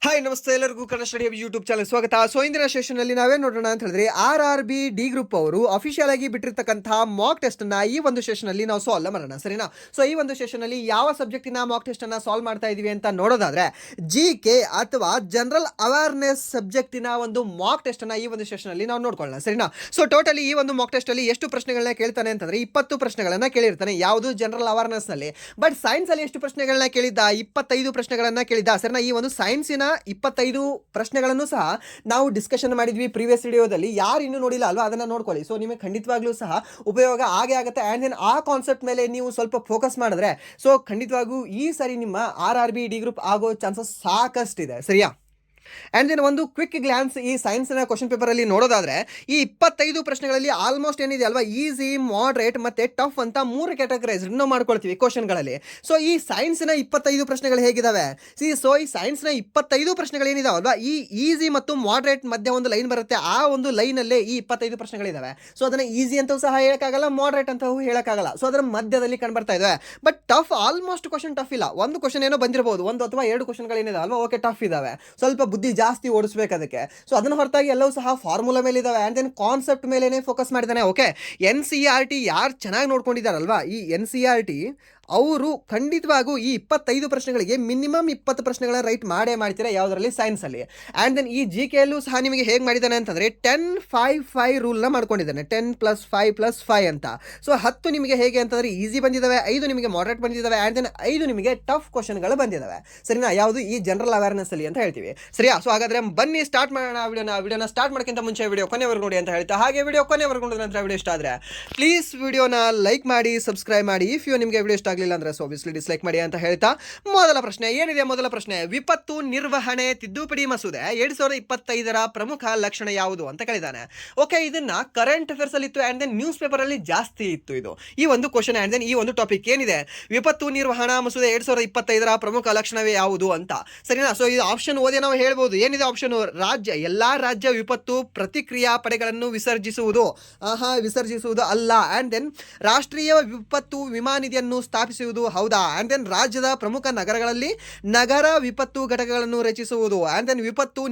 Hi ನಮಸ್ತೆ ಎಲ್ಲರಿಗೂ Kannada study YouTube channel ಸ್ವಾಗತ. ಸೊ ಇಂದಿನ ಸೆಷನ್ನಲ್ಲಿ ನಾವೇನು ನೋಡೋಣ ಅಂತ ಹೇಳಿದ್ರೆ RRB ಡಿ ಗ್ರೂಪ್ ಅವರು ಅಫಿಷಿಯಲ್ ಆಗಿ ಬಿಟ್ಟಿರ್ತಕ್ಕಂತಹ ಮಾಕ್ ಟೆಸ್ಟ್ ಅನ್ನ ಈ ಒಂದು ಸೆಷನ್ನಲ್ಲಿ ನಾವು ಸಾಲ್ವ್ ಮಾಡೋಣ, ಸರಿನಾ? ಸೊ ಈ ಒಂದು ಸೆಷನ್ನಲ್ಲಿ ಯಾವ ಸಬ್ಜೆಕ್ಟಿನ ಮಾಕ್ ಟೆಸ್ಟ್ ಅನ್ನ ಸಾಲ್ವ್ ಮಾಡ್ತಾ ಇದೀವಿ ಅಂತ ನೋಡೋದಾದ್ರೆ GK ಅಥವಾ ಜನರಲ್ ಅವೇರ್ನೆಸ್ ಸಬ್ಜೆಕ್ಟಿನ ಒಂದು ಮಾಕ್ ಟೆಸ್ಟ್ ಅನ್ನ ಈ ಒಂದು ಸೆಷನ್ನಲ್ಲಿ ನಾವು ನೋಡ್ಕೊಳ್ಳೋಣ, ಸರಿನಾ? ಸೊ ಟೋಟಲಿ ಈ ಒಂದು ಮಾಕ್ ಟೆಸ್ಟ್ ಅಲ್ಲಿ ಎಷ್ಟು ಪ್ರಶ್ನೆಗಳನ್ನ ಕೇಳ್ತಾನೆ ಅಂತಂದ್ರೆ 20 ಪ್ರಶ್ನೆಗಳನ್ನ ಕೇಳಿರ್ತಾನೆ. ಯಾವುದು ಜನರಲ್ ಅವೇರ್ನೆಸ್ ನಲ್ಲಿ. ಬಟ್ ಸೈನ್ಸ್ ಅಲ್ಲಿ ಎಷ್ಟು ಪ್ರಶ್ನೆಗಳನ್ನ ಕೇಳಿದ್ದ? 25 ಪ್ರಶ್ನೆಗಳನ್ನ ಕೇಳಿದ್ದ, ಸರಿನಾ? ಈ ಒಂದು ಸೈನ್ಸಿನ 25 ಪ್ರಶ್ನೆಗಳನ್ನು ಸಹ ನಾವು ಡಿಸ್ಕಷನ್ ಮಾಡಿದ್ವಿ ಪ್ರೀವಿಯಸ್ ವಿಡಿಯೋದಲ್ಲಿ. ಯಾರು ಇನ್ನೂ ನೋಡಿಲ್ಲ ಅಲ್ವಾ, ಅದನ್ನ ನೋಡ್ಕೊಳ್ಳಿ. ಸೊ ನಿಮಗೆ ಖಂಡಿತವಾಗ್ಲೂ ಸಹ ಉಪಯೋಗ ಆಗೇ ಆಗುತ್ತೆ. ಆ್ಯಂಡ್ ದೆನ್ ಆ ಕಾನ್ಸೆಪ್ಟ್ ಮೇಲೆ ನೀವು ಸ್ವಲ್ಪ ಫೋಕಸ್ ಮಾಡಿದ್ರೆ ಸೊ ಖಂಡಿತವಾಗೂ ಈ ಸರಿ ನಿಮ್ಮ RRB ಡಿ ಗ್ರೂಪ್ ಆಗೋ ಚಾನ್ಸಸ್ ಸಾಕಷ್ಟಿದೆ, ಸರಿಯಾ? ಆ್ಯಂಡ್ ದೆನ್ ಒಂದು ಕ್ವಿಕ್ ಗ್ಲಾನ್ಸ್ ಈ ಸೈನ್ಸ್ನ ಕ್ವಶನ್ ಪೇಪರಲ್ಲಿ ನೋಡೋದಾದ್ರೆ ಈ 25 ಪ್ರಶ್ನೆಗಳಲ್ಲಿ ಆಲ್ಮೋಸ್ಟ್ ಏನಿದೆ ಅಲ್ವಾ, ಈಸಿ, ಮಾಡರೇಟ್ ಮತ್ತೆ ಟಫ್ ಅಂತ 3 ಕ್ಯಾಟಗರೈಸ್ ನಾವು ಮಾಡ್ಕೊಳ್ತೀವಿ ಕ್ವಶನ್ಗಳಲ್ಲಿ. ಸೊ ಈ ಸೈನ್ಸ್ನ 25 ಪ್ರಶ್ನೆಗಳು ಹೇಗಿದಾವೆ? ಸೊ ಈ ಸೈನ್ಸ್ನ 25 ಪ್ರಶ್ನೆಗಳು ಏನಿದಾವಲ್ವಾ, ಈ ಈಸಿ ಮತ್ತು ಮಾಡರೇಟ್ ಮಧ್ಯೆ ಒಂದು ಲೈನ್ ಬರುತ್ತೆ. ಆ ಒಂದು ಲೈನಲ್ಲೇ ಈ 25 ಪ್ರಶ್ನೆಗಳಿದಾವೆ. ಸೊ ಅದನ್ನ ಈಸಿ ಅಂತೂ ಸಹ ಹೇಳಕ್ಕಾಗಲ್ಲ, ಮಾಡರೇಟ್ ಅಂತೂ ಹೇಳಕ್ಕಾಗಲ್ಲ. ಸೊ ಅದರ ಮಧ್ಯದಲ್ಲಿ ಕಂಡು ಬರ್ತಾ ಇದಾವೆ. But tough almost question tough ಇಲ್ಲ. ಒಂದು ಕ್ವಶನ್ ಏನೋ ಬಂದಿರಬಹುದು, 1 ಅಥವಾ 2 ಕ್ವಶನ್ಗಳೇನಿದೆ ಅಲ್ವಾ, ಓಕೆ ಟಫ್ ಇದಾವೆ, ಸ್ವಲ್ಪ ಬುದ್ಧಿ ಜಾಸ್ತಿ ಓಡಿಸ್ಬೇಕು ಅದಕ್ಕೆ. ಸೊ ಅದನ್ನ ಹೊರತಾಗಿ ಎಲ್ಲವೂ ಸಹ ಫಾರ್ಮುಲಾ ಮೇಲೆ ಇದಾವೆ. ಆ್ಯಂಡ್ ದೆನ್ ಕಾನ್ಸೆಪ್ಟ್ ಮೇಲೇನೆ ಫೋಕಸ್ ಮಾಡಿದ್ದಾನೆ. ಓಕೆ, NCERT ಯಾರು ಚೆನ್ನಾಗಿ ನೋಡ್ಕೊಂಡಿದ್ದಾರಲ್ವಾ, ಈ NCERT ಅವರು ಖಂಡಿತವಾಗೂ ಈ 25 ಪ್ರಶ್ನೆಗಳಿಗೆ ಮಿನಿಮಮ್ 20 ಪ್ರಶ್ನೆಗಳನ್ನ ರೈಟ್ ಮಾಡೇ ಮಾಡ್ತೀರಾ ಯಾವುದರಲ್ಲಿ, ಸೈನ್ಸಲ್ಲಿ. ಆ್ಯಂಡ್ ದೆನ್ ಈ GK ಯಲ್ಲೂ ಸಹ ನಿಮಗೆ ಹೇಗೆ ಮಾಡಿದ್ದಾನೆ ಅಂತಂದರೆ 10-5-5 ರೂಲ್ನ ಮಾಡ್ಕೊಂಡಿದ್ದಾನೆ. 10+5+5 ಅಂತ. ಸೊ 10 ನಿಮಗೆ ಹೇಗೆ ಅಂತಂದರೆ ಈಸಿ ಬಂದಿದ್ದಾವೆ, 5 ನಿಮಗೆ ಮಾಡರೇಟ್ ಬಂದಿದ್ದಾವೆ, ಆ್ಯಂಡ್ ದೆನ್ 5 ನಿಮಗೆ ಟಫ್ ಕ್ವಶನ್ಗಳು ಬಂದಿದ್ದಾವೆ, ಸರಿನಾ? ಯಾವುದು ಈ ಜನರಲ್ ಅವೇರ್ನೆಸ್ ಅಲ್ಲಿ ಅಂತ ಹೇಳ್ತೀವಿ, ಸರಿಯಾ? ಸೊ ಹಾಗಾದ್ರೆ ಬನ್ನಿ ಸ್ಟಾರ್ಟ್ ಮಾಡೋಣ ವಿಡಿಯೋನ ಸ್ಟಾರ್ಟ್ ಮಾಡೋಕ್ಕಿಂತ ಮುಂಚೆ ವಿಡಿಯೋ ಕೊನೆವರೆಗೂ ನೋಡಿ ಅಂತ ಹೇಳ್ತಾ, ಹಾಗೆ ವಿಡಿಯೋ ಕೊನೆವರೆಗೂ ನೋಡಿದ ನಂತರ ವಿಡಿಯೋ ಇಷ್ಟ ಆದರೆ ಪ್ಲೀಸ್ ವಿಡಿಯೋನ ಲೈಕ್ ಮಾಡಿ, ಸಬ್ಸ್ಕ್ರೈಬ್ ಮಾಡಿ. ಇಫ್ ನಿಮಗೆ ವಿಡಿಯೋ ಇಷ್ಟ ಆಗಲಿಲ್ಲ ಅಂದ್ರೆ ಸೊ ಆಬ್ವಿಯಸ್ಲಿ ಡಿಸ್ಲೈಕ್ ಮಾಡಿ ಅಂತ ಹೇಳ್ತಾ, ಮೊದಲ ಪ್ರಶ್ನೆ ಏನಿದೆ? ಮೊದಲ ಪ್ರಶ್ನೆ, ವಿಪತ್ತು ನಿರ್ವಹಣೆ ತಿದ್ದುಪಡಿ ಮಸೂದೆ 2025 ಪ್ರಮುಖ ಲಕ್ಷಣ ಯಾವುದು ಅಂತ ಕೇಳಿದಾನೆ. ಓಕೆ, ಇದನ್ನ ಕರೆಂಟ್ ಅಫೇರ್ಸ್ ಅಲ್ಲಿ ಇತ್ತು, ಆ್ಯಂಡ್ ದೆನ್ ನ್ಯೂಸ್ ಪೇಪರ್ ಅಲ್ಲಿ ಜಾಸ್ತಿ ಇತ್ತು ಇದು ಈ ಒಂದು ಕ್ವಶನ್. ಆ್ಯಂಡ್ ದೆನ್ ಈ ಒಂದು ಟಾಪಿಕ್ ಏನಿದೆ, ವಿಪತ್ತು ನಿರ್ವಹಣಾ ಮಸೂದೆ 2025 ಪ್ರಮುಖ ಲಕ್ಷಣವೇ ಯಾವುದು ಅಂತ, ಸರಿನಾ? ಸೊ ಇದು ಆಪ್ಷನ್ ಓದಿ ನಾವು ಹೇಳ್ಬೋದು. ಏನಿದೆ ಆಪ್ಷನ್? ರಾಜ್ಯ, ಎಲ್ಲಾ ರಾಜ್ಯ ವಿಪತ್ತು ಪ್ರತಿಕ್ರಿಯಾ ಪಡೆಗಳನ್ನು ವಿಸರ್ಜಿಸುವುದು ಅಲ್ಲ. ಆ್ಯಂಡ್ ದೆನ್ ರಾಷ್ಟ್ರೀಯ ವಿಪತ್ತು ವಿಮಾ ನಿಧಿಯನ್ನು ಸ್ಥಾಪಿಸುವುದು, ಹೌದಾ? ಆ್ಯಂಡ್ ದೆನ್ ರಾಜ್ಯದ ಪ್ರಮುಖ ನಗರಗಳಲ್ಲಿ ನಗರ ವಿಪತ್ತು ಘಟಕಗಳನ್ನು ರಚಿಸುವುದು. ಆ್ಯಂಡ್ ದೆನ್ ವಿಪತ್ತು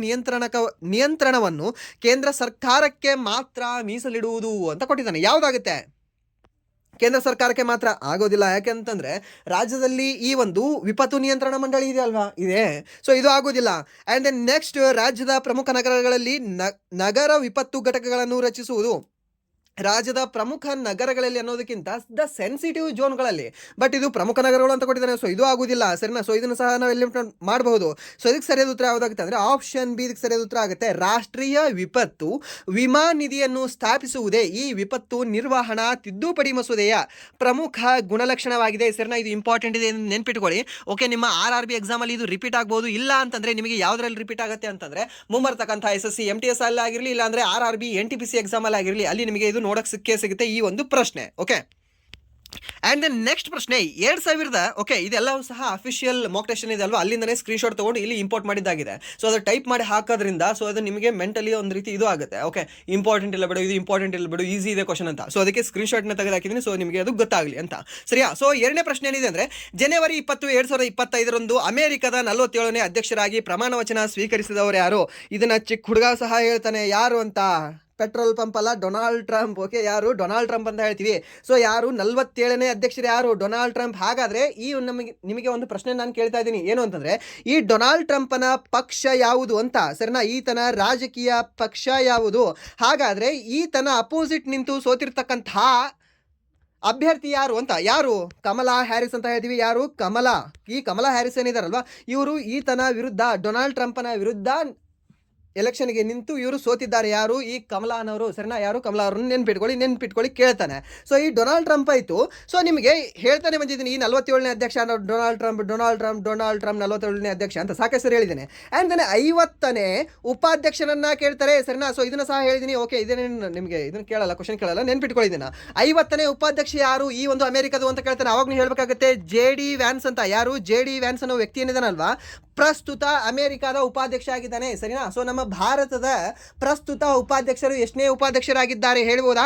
ನಿಯಂತ್ರಣವನ್ನು ಕೇಂದ್ರ ಸರ್ಕಾರಕ್ಕೆ ಮಾತ್ರ ಮೀಸಲಿಡುವುದು ಅಂತ ಕೊಟ್ಟಿದ್ದಾನೆ. ಯಾವುದಾಗುತ್ತೆ? ಕೇಂದ್ರ ಸರ್ಕಾರಕ್ಕೆ ಮಾತ್ರ ಆಗೋದಿಲ್ಲ. ಯಾಕೆಂತಂದ್ರೆ ರಾಜ್ಯದಲ್ಲಿ ಈ ಒಂದು ವಿಪತ್ತು ನಿಯಂತ್ರಣ ಮಂಡಳಿ ಇದೆ ಅಲ್ವಾ, ಇದೆ. ಸೊ ಇದು ಆಗೋದಿಲ್ಲ. ಆ್ಯಂಡ್ ದೆನ್ ನೆಕ್ಸ್ಟ್, ರಾಜ್ಯದ ಪ್ರಮುಖ ನಗರಗಳಲ್ಲಿ ನಗರ ವಿಪತ್ತು ಘಟಕಗಳನ್ನು ರಚಿಸುವುದು. ರಾಜ್ಯದ ಪ್ರಮುಖ ನಗರಗಳಲ್ಲಿ ಅನ್ನೋದಕ್ಕಿಂತ ದ ಸೆನ್ಸಿಟಿವ್ ಝೋನ್ಗಳಲ್ಲಿ, ಬಟ್ ಇದು ಪ್ರಮುಖ ನಗರಗಳು ಅಂತ ಕೊಟ್ಟಿದ್ದಾನೆ. ಸೊ ಇದು ಆಗುದಿಲ್ಲ, ಸರಿನಾ? ಸೊ ಇದನ್ನು ಸಹ ನಾವು ಎಲಿಮಿನೇಟ್ ಮಾಡಬಹುದು. ಸೊ ಇದಕ್ಕೆ ಸರಿಯಾದ ಉತ್ತರ ಯಾವುದಾಗುತ್ತೆ ಅಂದ್ರೆ ಆಪ್ಷನ್ ಬಿ ಇದಕ್ಕೆ ಸರಿಯಾದ ಉತ್ತರ ಆಗುತ್ತೆ. ರಾಷ್ಟ್ರೀಯ ವಿಪತ್ತು ವಿಮಾ ನಿಧಿಯನ್ನು ಸ್ಥಾಪಿಸುವುದೇ ಈ ವಿಪತ್ತು ನಿರ್ವಹಣಾ ತಿದ್ದುಪಡಿ ಮಸೂದೆಯ ಪ್ರಮುಖ ಗುಣಲಕ್ಷಣವಾಗಿದೆ, ಸರಿನಾ? ಇದು ಇಂಪಾರ್ಟೆಂಟ್ ಇದೆ, ನೆನ್ಪಿಟ್ಕೊಳ್ಳಿ. ಓಕೆ, ನಿಮ್ಮ RRB ಎಕ್ಸಾಮ್ ಅಲ್ಲಿ ಇದು ರಿಪೀಟ್ ಆಗ್ಬಹುದು. ಇಲ್ಲ ಅಂತಂದ್ರೆ ನಿಮಗೆ ಯಾವ್ದ್ರಲ್ಲಿ ರಿಪೀಟ್ ಆಗುತ್ತೆ ಅಂತಂದ್ರೆ ಮುಂಬರ್ತಕ್ಕಂಥ SSC MTS ಅಲ್ಲಿ ಆಗಿರಲಿ, ಇಲ್ಲ ಅಂದ್ರೆ RRB NTPC ಎಕ್ಸಾಮ್ ಅಲ್ಲಿ ಆಗಿರಲಿ, ಅಲ್ಲಿ ನಿಮಗೆ ಇದು ನೋಡಕ್ ಸಿಗುತ್ತೆ ಈ ಒಂದು ಪ್ರಶ್ನೆ. ಓಕೆ, ಆ್ಯಂಡ್ ದೆನ್ ನೆಕ್ಸ್ಟ್ ಪ್ರಶ್ನೆ 2000 ಓಕೆ, ಇದೆಲ್ಲವೂ ಸಹ ಅಫಿಷಿಯಲ್ ಮಾಕ್ ಟೆಸ್ಟ್ ಇದೆ ಅಲ್ವಾ, ಅಲ್ಲಿಂದನೇ ಸ್ಕ್ರೀನ್ಶಾಟ್ ತೊಗೊಂಡು ಇಲ್ಲಿ ಇಂಪೋರ್ಟ್ ಮಾಡಿದ್ದಾಗಿದೆ. ಸೊ ಅದು ಟೈಪ್ ಮಾಡಿ ಹಾಕೋದ್ರಿಂದ ಸೊ ಅದು ನಿಮಗೆ ಮೆಂಟಲಿ ಒಂದು ರೀತಿ ಇದು ಆಗುತ್ತೆ. ಓಕೆ, ಇಂಪಾರ್ಟೆಂಟ್ ಇಲ್ಲ ಬಿಡು, ಇದು ಇಂಪಾರ್ಟೆಂಟ್ ಇಲ್ಲ ಬಿಡು, ಈಸಿ ಇದೆ ಕ್ವಶನ್ ಅಂತ. ಸೊ ಅದಕ್ಕೆ ಸ್ಕ್ರೀನ್ಶಾಟ್ನ ತೆಗೆದು ಹಾಕಿದ್ದೀನಿ, ಸೊ ನಿಮಗೆ ಅದು ಗೊತ್ತಾಗಲಿ ಅಂತ, ಸರಿಯಾ? ಸೊ ಎರಡನೇ ಪ್ರಶ್ನೆ ಏನಿದೆ ಅಂದರೆ ಜನವರಿ 20, 2025 ಅಮೆರಿಕದ 47ನೇ ಅಧ್ಯಕ್ಷರಾಗಿ ಪ್ರಮಾಣ ವಚನ ಸ್ವೀಕರಿಸಿದವರು ಯಾರು? ಇದನ್ನ ಚಿಕ್ಕ ಹುಡುಗ ಸಹ ಹೇಳ್ತಾನೆ. ಯಾರು ಅಂತ? ಪೆಟ್ರೋಲ್ ಪಂಪ್ ಅಲ್ಲ, ಡೊನಾಲ್ಡ್ ಟ್ರಂಪ್. ಓಕೆ, ಯಾರು? ಡೊನಾಲ್ಡ್ ಟ್ರಂಪ್ ಅಂತ ಹೇಳ್ತೀವಿ. ಸೊ ಯಾರು 47ನೇ ಅಧ್ಯಕ್ಷರು? ಯಾರು? Donald Trump. ಹಾಗಾದ್ರೆ ಈ ನಿಮಗೆ ಒಂದು ಪ್ರಶ್ನೆ ನಾನು ಕೇಳ್ತಾ ಇದ್ದೀನಿ, ಏನು ಅಂತಂದ್ರೆ ಈ ಡೊನಾಲ್ಡ್ ಟ್ರಂಪ್ನ ಪಕ್ಷ ಯಾವುದು ಅಂತ, ಸರಿನಾ? ಈತನ ರಾಜಕೀಯ ಪಕ್ಷ ಯಾವುದು? ಹಾಗಾದ್ರೆ ಈತನ ಅಪೋಸಿಟ್ ನಿಂತು ಸೋತಿರ್ತಕ್ಕಂತಹ ಅಭ್ಯರ್ಥಿ ಯಾರು ಅಂತ? ಯಾರು? ಕಮಲಾ ಹ್ಯಾರಿಸ್ ಅಂತ ಹೇಳ್ತೀವಿ. ಯಾರು? ಈ ಕಮಲಾ ಹ್ಯಾರಿಸ್ ಏನಿದಾರಲ್ವಾ, ಇವರು ಈತನ ವಿರುದ್ಧ, ಡೊನಾಲ್ಡ್ ಟ್ರಂಪ್ನ ವಿರುದ್ಧ ಎಲೆಕ್ಷನ್ಗೆ ನಿಂತು ಇವರು ಸೋತಿದ್ದಾರೆ. ಯಾರು? ಈ ಕಮಲಾ ಅನ್ನೋರು, ಸರಿನಾ? ಯಾರು? ಕಮಲಾ ಅವರನ್ನು ನೆನ್ಪಿಟ್ಕೊಳ್ಳಿ ಕೇಳ್ತಾನೆ. ಸೊ ಈ ಡೊನಾಲ್ಡ್ ಟ್ರಂಪ್ ಆಯಿತು. ಸೊ ನಿಮಗೆ ಹೇಳ್ತಾನೆ ಬಂದಿದ್ದೀನಿ, ಈ 47ನೇ ಅಧ್ಯಕ್ಷ ಡೊನಾಲ್ಡ್ ಟ್ರಂಪ್ 47ನೇ ಅಧ್ಯಕ್ಷ ಅಂತ ಸಾಕಷ್ಟು ಹೇಳಿದ್ದೇನೆ. ಆ್ಯಂಡ್ ದೆನ್ 50ನೇ ಉಪಾಧ್ಯಕ್ಷರನ್ನ ಕೇಳ್ತಾರೆ, ಸರಿನಾ? ಸೊ ಇದನ್ನು ಸಹ ಹೇಳಿದ್ದೀನಿ. ಓಕೆ, ಇದೇನು ನಿಮಗೆ ಇದನ್ನು ಕೇಳಲ್ಲ, ಕ್ವಶನ್ ಕೇಳಲ್ಲ, ನೆನ್ಪಿಟ್ಕೊಳ್ಳಿದ್ದೀನ. 50ನೇ ಉಪಾಧ್ಯಕ್ಷ ಯಾರು ಈ ಒಂದು ಅಮೆರಿಕದು ಅಂತ ಕೇಳ್ತಾನೆ. ಅವಾಗ ನೀವು ಹೇಳಬೇಕಾಗುತ್ತೆ JD ವ್ಯಾನ್ಸ್ ಅಂತ. ಯಾರು? JD ವ್ಯಾನ್ಸ್ ಅನ್ನೋ ವ್ಯಕ್ತಿ ಏನಿದಾನಲ್ವಾ, ಪ್ರಸ್ತುತ ಅಮೆರಿಕದ ಉಪಾಧ್ಯಕ್ಷ ಆಗಿದ್ದಾನೆ, ಸರಿನಾ? ಸೊ ನಮ್ಮ ಭಾರತದ ಪ್ರಸ್ತುತ ಉಪಾಧ್ಯಕ್ಷರು ಎಷ್ಟನೇ ಉಪಾಧ್ಯಕ್ಷರಾಗಿದ್ದಾರೆ ಹೇಳ್ಬೋದಾ?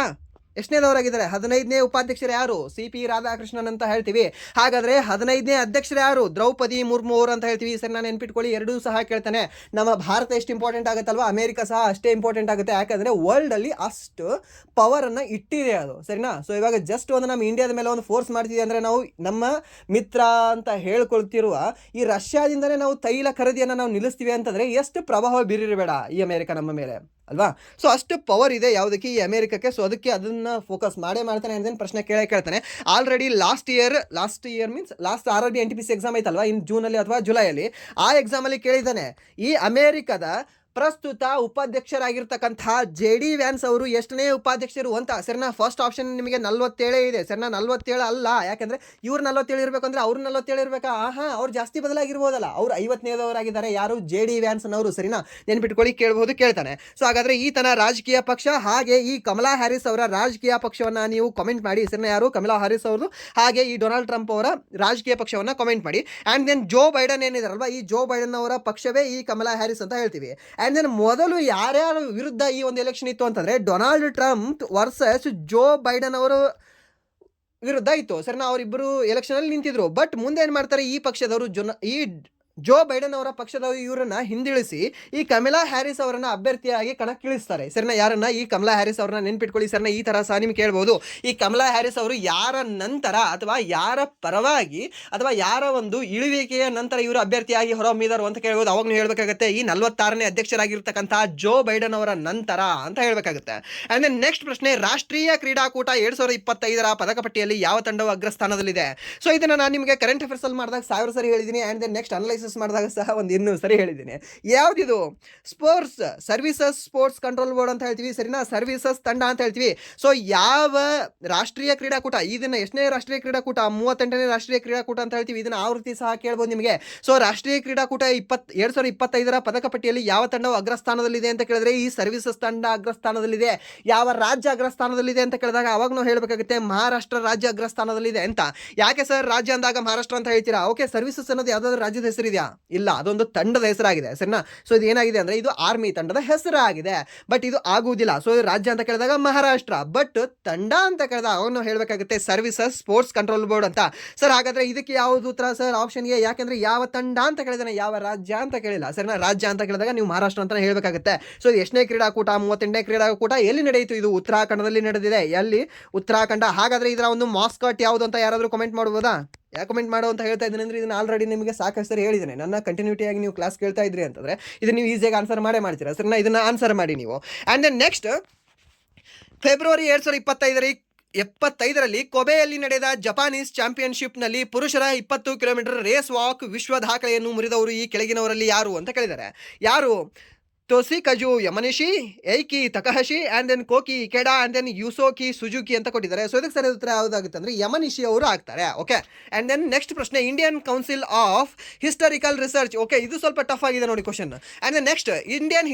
ಎಷ್ಟನೇದವರಾಗಿದ್ದಾರೆ? 15ನೇ ಉಪಾಧ್ಯಕ್ಷರು ಯಾರು? CP ರಾಧಾಕೃಷ್ಣನ್ ಅಂತ ಹೇಳ್ತೀವಿ. ಹಾಗಾದ್ರೆ 15ನೇ ಅಧ್ಯಕ್ಷರು ಯಾರು? ದ್ರೌಪದಿ ಮುರ್ಮು ಅವರು ಅಂತ ಹೇಳ್ತೀವಿ. ಸರಿ, ನಾನು ನೆನ್ಪಿಟ್ಕೊಳ್ಳಿ. ಎರಡೂ ಸಹ ಕೇಳ್ತಾನೆ. ನಮ್ಮ ಭಾರತ ಎಷ್ಟು ಇಂಪಾರ್ಟೆಂಟ್ ಆಗುತ್ತಲ್ವಾ, ಅಮೆರಿಕ ಸಹ ಅಷ್ಟೇ ಇಂಪಾರ್ಟೆಂಟ್ ಆಗುತ್ತೆ. ಯಾಕಂದ್ರೆ ವರ್ಲ್ಡ್ ಅಲ್ಲಿ ಅಷ್ಟು ಪವರ್ ಅನ್ನ ಇಟ್ಟಿದೆ ಅದು. ಸರಿನಾ? ಸೊ ಇವಾಗ ಜಸ್ಟ್ ಒಂದು ನಮ್ಮ ಇಂಡಿಯಾದ ಮೇಲೆ ಒಂದು ಫೋರ್ಸ್ ಮಾಡ್ತಿದ್ವಿ ಅಂದ್ರೆ ನಾವು ನಮ್ಮ ಮಿತ್ರ ಅಂತ ಹೇಳ್ಕೊಳ್ತಿರುವ ಈ ರಷ್ಯಾದಿಂದನೇ ನಾವು ತೈಲ ಖರೀದಿಯನ್ನು ನಾವು ನಿಲ್ಲಿಸ್ತೀವಿ ಅಂತಂದ್ರೆ ಎಷ್ಟು ಪ್ರಭಾವ ಬೀರಿರಬೇಡ ಈ ಅಮೆರಿಕ ನಮ್ಮ ಮೇಲೆ ಅಲ್ವಾ? ಸೊ ಅಷ್ಟು ಪವರ್ ಇದೆ ಯಾವುದಕ್ಕೆ? ಈ ಅಮೆರಿಕಕ್ಕೆ. ಸೊ ಅದಕ್ಕೆ ಅದನ್ನ ಫೋಕಸ್ ಮಾಡ್ತಾನೆ ಅಂತ ಪ್ರಶ್ನೆ ಕೇಳ್ತಾನೆ. Already last year means last RRB NTPC exam ಐತಲ್ವಾ, ಇನ್ ಜೂನಲ್ಲಿ ಅಥವಾ ಜುಲೈಯಲ್ಲಿ, ಆ ಎಕ್ಸಾಮಲ್ಲಿ ಕೇಳಿದ್ದಾನೆ ಈ ಅಮೆರಿಕದ ಪ್ರಸ್ತುತ ಉಪಾಧ್ಯಕ್ಷರಾಗಿರ್ತಕ್ಕಂತಹ JD ವ್ಯಾನ್ಸ್ ಅವರು ಎಷ್ಟನೇ ಉಪಾಧ್ಯಕ್ಷರು ಅಂತ. ಸರಿನಾ? ಫಸ್ಟ್ ಆಪ್ಷನ್ ನಿಮಗೆ 47 ಇದೆ. ಸರಿನಾ? 47 ಅಲ್ಲ, ಯಾಕಂದ್ರೆ ಇವ್ರು 47 ಇರಬೇಕು ಅಂದ್ರೆ ಅವ್ರು 47 ಇರಬೇಕಾ? ಅವ್ರು ಜಾಸ್ತಿ ಬದಲಾಗಿರ್ಬೋದಲ್ಲ. ಅವ್ರು 50ನೇದವರಾಗಿದ್ದಾರೆ. ಯಾರು? JD ವ್ಯಾನ್ಸ್ ಅವರು. ಸರಿನಾ? ನೆನ್ಪಿಟ್ಕೊಳ್ಳಿ, ಕೇಳಬಹುದು, ಕೇಳ್ತಾನೆ. ಸೊ ಹಾಗಾದ್ರೆ ಈತನ ರಾಜಕೀಯ ಪಕ್ಷ ಹಾಗೆ ಈ ಕಮಲಾ ಹ್ಯಾರಿಸ್ ಅವರ ರಾಜಕೀಯ ಪಕ್ಷವನ್ನ ನೀವು ಕಮೆಂಟ್ ಮಾಡಿ. ಸರಿನಾ? ಯಾರು? ಕಮಲಾ ಹ್ಯಾರಿಸ್ ಅವರು ಹಾಗೆ ಈ ಡೊನಾಲ್ಡ್ ಟ್ರಂಪ್ ಅವರ ರಾಜಕೀಯ ಪಕ್ಷವನ್ನ ಕಮೆಂಟ್ ಮಾಡಿ. ಅಂಡ್ ದೆನ್ ಜೋ ಬೈಡನ್ ಏನಿದಾರಲ್ವಾ, ಈ ಜೋ ಬೈಡನ್ ಅವರ ಪಕ್ಷವೇ ಈ ಕಮಲಾ ಹ್ಯಾರಿಸ್ ಅಂತ ಹೇಳ್ತೀವಿ. ಅಂಡ್ ದೆನ್ ಮೊದಲು ಯಾರ್ಯಾರ ವಿರುದ್ಧ ಈ ಒಂದು ಎಲೆಕ್ಷನ್ ಇತ್ತು ಅಂತಂದ್ರೆ Donald Trump versus Joe Biden ಅವರು ವಿರುದ್ಧ ಇತ್ತು. ಸರಿನಾ? ಅವರಿಬ್ಬರು ಎಲೆಕ್ಷನ್ ಅಲ್ಲಿ ನಿಂತಿದ್ರು. ಬಟ್ ಮುಂದೆ ಏನ್ ಮಾಡ್ತಾರೆ, ಈ ಪಕ್ಷದವರು ಈ ಜೋ ಬೈಡನ್ ಅವರ ಪಕ್ಷದವರು ಇವರನ್ನ ಹಿಂದಿಳಿಸಿ ಈ ಕಮಲಾ ಹ್ಯಾರಿಸ್ ಅವರನ್ನ ಅಭ್ಯರ್ಥಿಯಾಗಿ ಕಣಕ್ಕಿಳಿಸ್ತಾರೆ. ಸರಿನಾ? ಯಾರನ್ನ? ಈ ಕಮಲಾ ಹ್ಯಾರಿಸ್ ಅವರನ್ನ ನೆನ್ಪಿಟ್ಕೊಳ್ಳಿ. ಸರಿನಾ? ಈ ತರ ಸಹ ನಿಮ್ಗೆ ಕೇಳ್ಬೋದು, ಈ ಕಮಲಾ ಹ್ಯಾರಿಸ್ ಅವರು ಯಾರ ನಂತರ ಅಥವಾ ಯಾರ ಪರವಾಗಿ ಅಥವಾ ಯಾರ ಒಂದು ಇಳುವಿಕೆಯ ನಂತರ ಇವರು ಅಭ್ಯರ್ಥಿಯಾಗಿ ಹೊರಹೊಮ್ಮಿದರು ಅಂತ ಕೇಳ್ಬೋದು. ಅವಾಗ ನೀವು ಹೇಳ್ಬೇಕಾಗುತ್ತೆ ಈ 46ನೇ ಅಧ್ಯಕ್ಷರಾಗಿರ್ತಕ್ಕಂತಹ ಜೋ ಬೈಡನ್ ಅವರ ನಂತರ ಅಂತ ಹೇಳ್ಬೇಕಾಗುತ್ತೆ. ಅಂಡ್ ದೆನ್ ನೆಕ್ಸ್ಟ್ ಪ್ರಶ್ನೆ, ರಾಷ್ಟ್ರೀಯ ಕ್ರೀಡಾಕೂಟ 2025ರ ಪದಕ ಪಟ್ಟಿಯಲ್ಲಿ ಯಾವ ತಂಡವು ಅಗ್ರಸ್ಥಾನದಲ್ಲಿದೆ? ಸೊ ಇದನ್ನ ನಾನು ನಿಮಗೆ ಕರೆಂಟ್ ಅಫೇರ್ಸ್ ಅಲ್ಲಿ ಮಾಡಿದಾಗ 1000 ಸರಿ ಹೇಳಿದ್ದೀನಿ. ಅಂಡ್ ದೆನ್ ನೆಕ್ಸ್ಟ್ ಅನಲೈಸ್ ಮಾಡಿದಾಗ ಸಹ ಒಂದು 200 ಸರಿ ಹೇಳಿದ್ದೀನಿ. ಯಾವ್ದಿದು? ಸರ್ವಿಸಸ್ ಸ್ಪೋರ್ಟ್ಸ್ ಕಂಟ್ರೋಲ್ ಬೋರ್ಡ್ ಅಂತ ಹೇಳ್ತೀವಿ. ಸರಿನಾ? ಸರ್ವಿಸಸ್ ತಂಡ ಅಂತ ಹೇಳ್ತೀವಿ. ಸೊ ಯಾವ ರಾಷ್ಟ್ರೀಯ ಕ್ರೀಡಾಕೂಟ, ಇದನ್ನ ಎಷ್ಟನೇ ರಾಷ್ಟ್ರೀಯ ಕ್ರೀಡಾಕೂಟ? 38ನೇ ರಾಷ್ಟ್ರೀಯ ಕ್ರೀಡಾಕೂಟ ಅಂತ ಹೇಳ್ತೀವಿ. ಇದನ್ನ ಆವೃತ್ತಿ ಸಹ ಕೇಳ್ಬೋದು ನಿಮಗೆ. ಸೊ ರಾಷ್ಟ್ರೀಯ ಕ್ರೀಡಾಕೂಟ 2025ರ ಪದಕ ಪಟ್ಟಿಯಲ್ಲಿ ಯಾವ ತಂಡವು ಅಗ್ರಸ್ಥಾನದಲ್ಲಿದೆ ಅಂತ ಕೇಳಿದ್ರೆ ಈ ಸರ್ವಿಸಸ್ ತಂಡ ಅಗ್ರಸ್ಥಾನದಲ್ಲಿದೆ. ಯಾವ ರಾಜ್ಯ ಅಗ್ರಸ್ಥಾನದಲ್ಲಿದೆ ಅಂತ ಕೇಳಿದಾಗ ಅವಾಗ ನಾವು ಹೇಳ್ಬೇಕಾಗುತ್ತೆ ಮಹಾರಾಷ್ಟ್ರ ರಾಜ್ಯ ಅಗ್ರಸ್ಥಾನದಲ್ಲಿದೆ ಅಂತ. ಯಾಕೆ ಸರ್ ರಾಜ್ಯ ಅಂದಾಗ ಮಹಾರಾಷ್ಟ್ರ ಅಂತ ಹೇಳ್ತೀರಾ? ಓಕೆ, ಸರ್ವಿಸಸ್ ಅನ್ನೋದು ಯಾವ್ದಾದ್ರು ರಾಜ್ಯದ ಹೆಸರಿದೆಯಾ? ಇಲ್ಲ, ಅದೊಂದು ತಂಡದ ಹೆಸರಾಗಿದೆ. ಸರಿನಾ? ಸೊ ಇದು ಏನಾಗಿದೆ ಅಂದ್ರೆ ಇದು ಆರ್ಮಿ ತಂಡದ ಹೆಸರಾಗಿದೆ. ಬಟ್ ಇದು ಆಗುವುದಿಲ್ಲ. ಸೊ ರಾಜ್ಯ ಅಂತ ಕೇಳಿದಾಗ ಮಹಾರಾಷ್ಟ್ರ, ಬಟ್ ತಂಡ ಅಂತ ಕೇಳಿದಾಗ ಅವನು ಹೇಳ್ಬೇಕಾಗುತ್ತೆ ಸರ್ವಿಸಸ್ ಸ್ಪೋರ್ಟ್ಸ್ ಕಂಟ್ರೋಲ್ ಬೋರ್ಡ್ ಅಂತ. ಸರ್ ಹಾಗಾದ್ರೆ ಇದಕ್ಕೆ ಯಾವ್ದು ಉತ್ತರ ಸರ್? ಆಪ್ಷನ್ಗೆ. ಯಾಕಂದ್ರೆ ಯಾವ ತಂಡ ಅಂತ ಕೇಳಿದಾನೆ, ಯಾವ ರಾಜ್ಯ ಅಂತ ಕೇಳಿಲ್ಲ. ಸರಿನಾ? ರಾಜ್ಯ ಅಂತ ಕೇಳಿದಾಗ ನೀವು ಮಹಾರಾಷ್ಟ್ರ ಅಂತ ಹೇಳ್ಬೇಕಾಗುತ್ತೆ. ಸೊ ಇದು ಎಷ್ಟನೇ ಕ್ರೀಡಾಕೂಟ? 38ನೇ ಕ್ರೀಡಾಕೂಟ. ಎಲ್ಲಿ ನಡೆಯಿತು? ಇದು ಉತ್ತರಾಖಂಡದಲ್ಲಿ ನಡೆದಿದೆ. ಎಲ್ಲಿ? ಉತ್ತರಾಖಂಡ. ಹಾಗಾದ್ರೆ ಇದರ ಒಂದು ಮಾಸ್ಕಾಟ್ ಯಾವುದು ಅಂತ ಯಾರಾದ್ರೂ ಕಮೆಂಟ್ ಮಾಡ್ಬೋದಾ? ಯಾಕೆ ಕಮೆಂಟ್ ಮಾಡೋ ಅಂತ ಹೇಳ್ತಾ ಇದ್ದೀನಿ ಅಂದ್ರೆ ಇದನ್ನ ಆಲ್ರೆಡಿ ನಿಮಗೆ ಸಾಕಷ್ಟು ಸರಿ ಹೇಳಿದ್ದೇನೆ. ನನ್ನ ಕಂಟಿನ್ಯೂಟಿಯಾಗಿ ನೀವು ಕ್ಲಾಸ್ ಕೇಳ್ತಾ ಇದ್ರಿ ಅಂತಂದ್ರೆ ಇದನ್ನ ನೀವು ಈಸಿಯಾಗಿ ಆನ್ಸರ್ ಮಾಡ್ತೀರಾ. ಸರಿನಾ? ಇದನ್ನ ಆನ್ಸರ್ ಮಾಡಿ ನೀವು. ಆ್ಯಂಡ್ ದೆನ್ ನೆಕ್ಸ್ಟ್, ಫೆಬ್ರವರಿ 2025ರಲ್ಲಿ ಕೊಬೆಯಲ್ಲಿ ನಡೆದ ಜಪಾನೀಸ್ ಚಾಂಪಿಯನ್ಶಿಪ್ನಲ್ಲಿ ಪುರುಷರ 20 ಕಿಲೋಮೀಟರ್ ರೇಸ್ ವಾಕ್ ವಿಶ್ವ ದಾಖಲೆಯನ್ನು ಮುರಿದವರು ಈ ಕೆಳಗಿನವರಲ್ಲಿ ಯಾರು ಅಂತ ಕೇಳಿದ್ದಾರೆ. ಯಾರು? Toshikazu Yamanishi, Eiki Takahashi, and then Koki Ikeda, and then Yusoki Suzuki ಅಂತ ಕೊಟ್ಟಿದ್ದಾರೆ. ಸೊ ಇದಕ್ಕೆ ಸರಿ ಉತ್ತರ ಯಾವುದಾಗುತ್ತೆ ಅಂದರೆ ಯಮನಿಶಿ ಅವರು ಆಗ್ತಾರೆ. ಓಕೆ. ಆ್ಯಂಡ್ ದೆನ್ ನೆಕ್ಸ್ಟ್ ಪ್ರಶ್ನೆ, Indian council of historical research. Okay, ಇದು ಸ್ವಲ್ಪ ಟಫ್ ಆಗಿದೆ ನೋಡಿ question. And then next,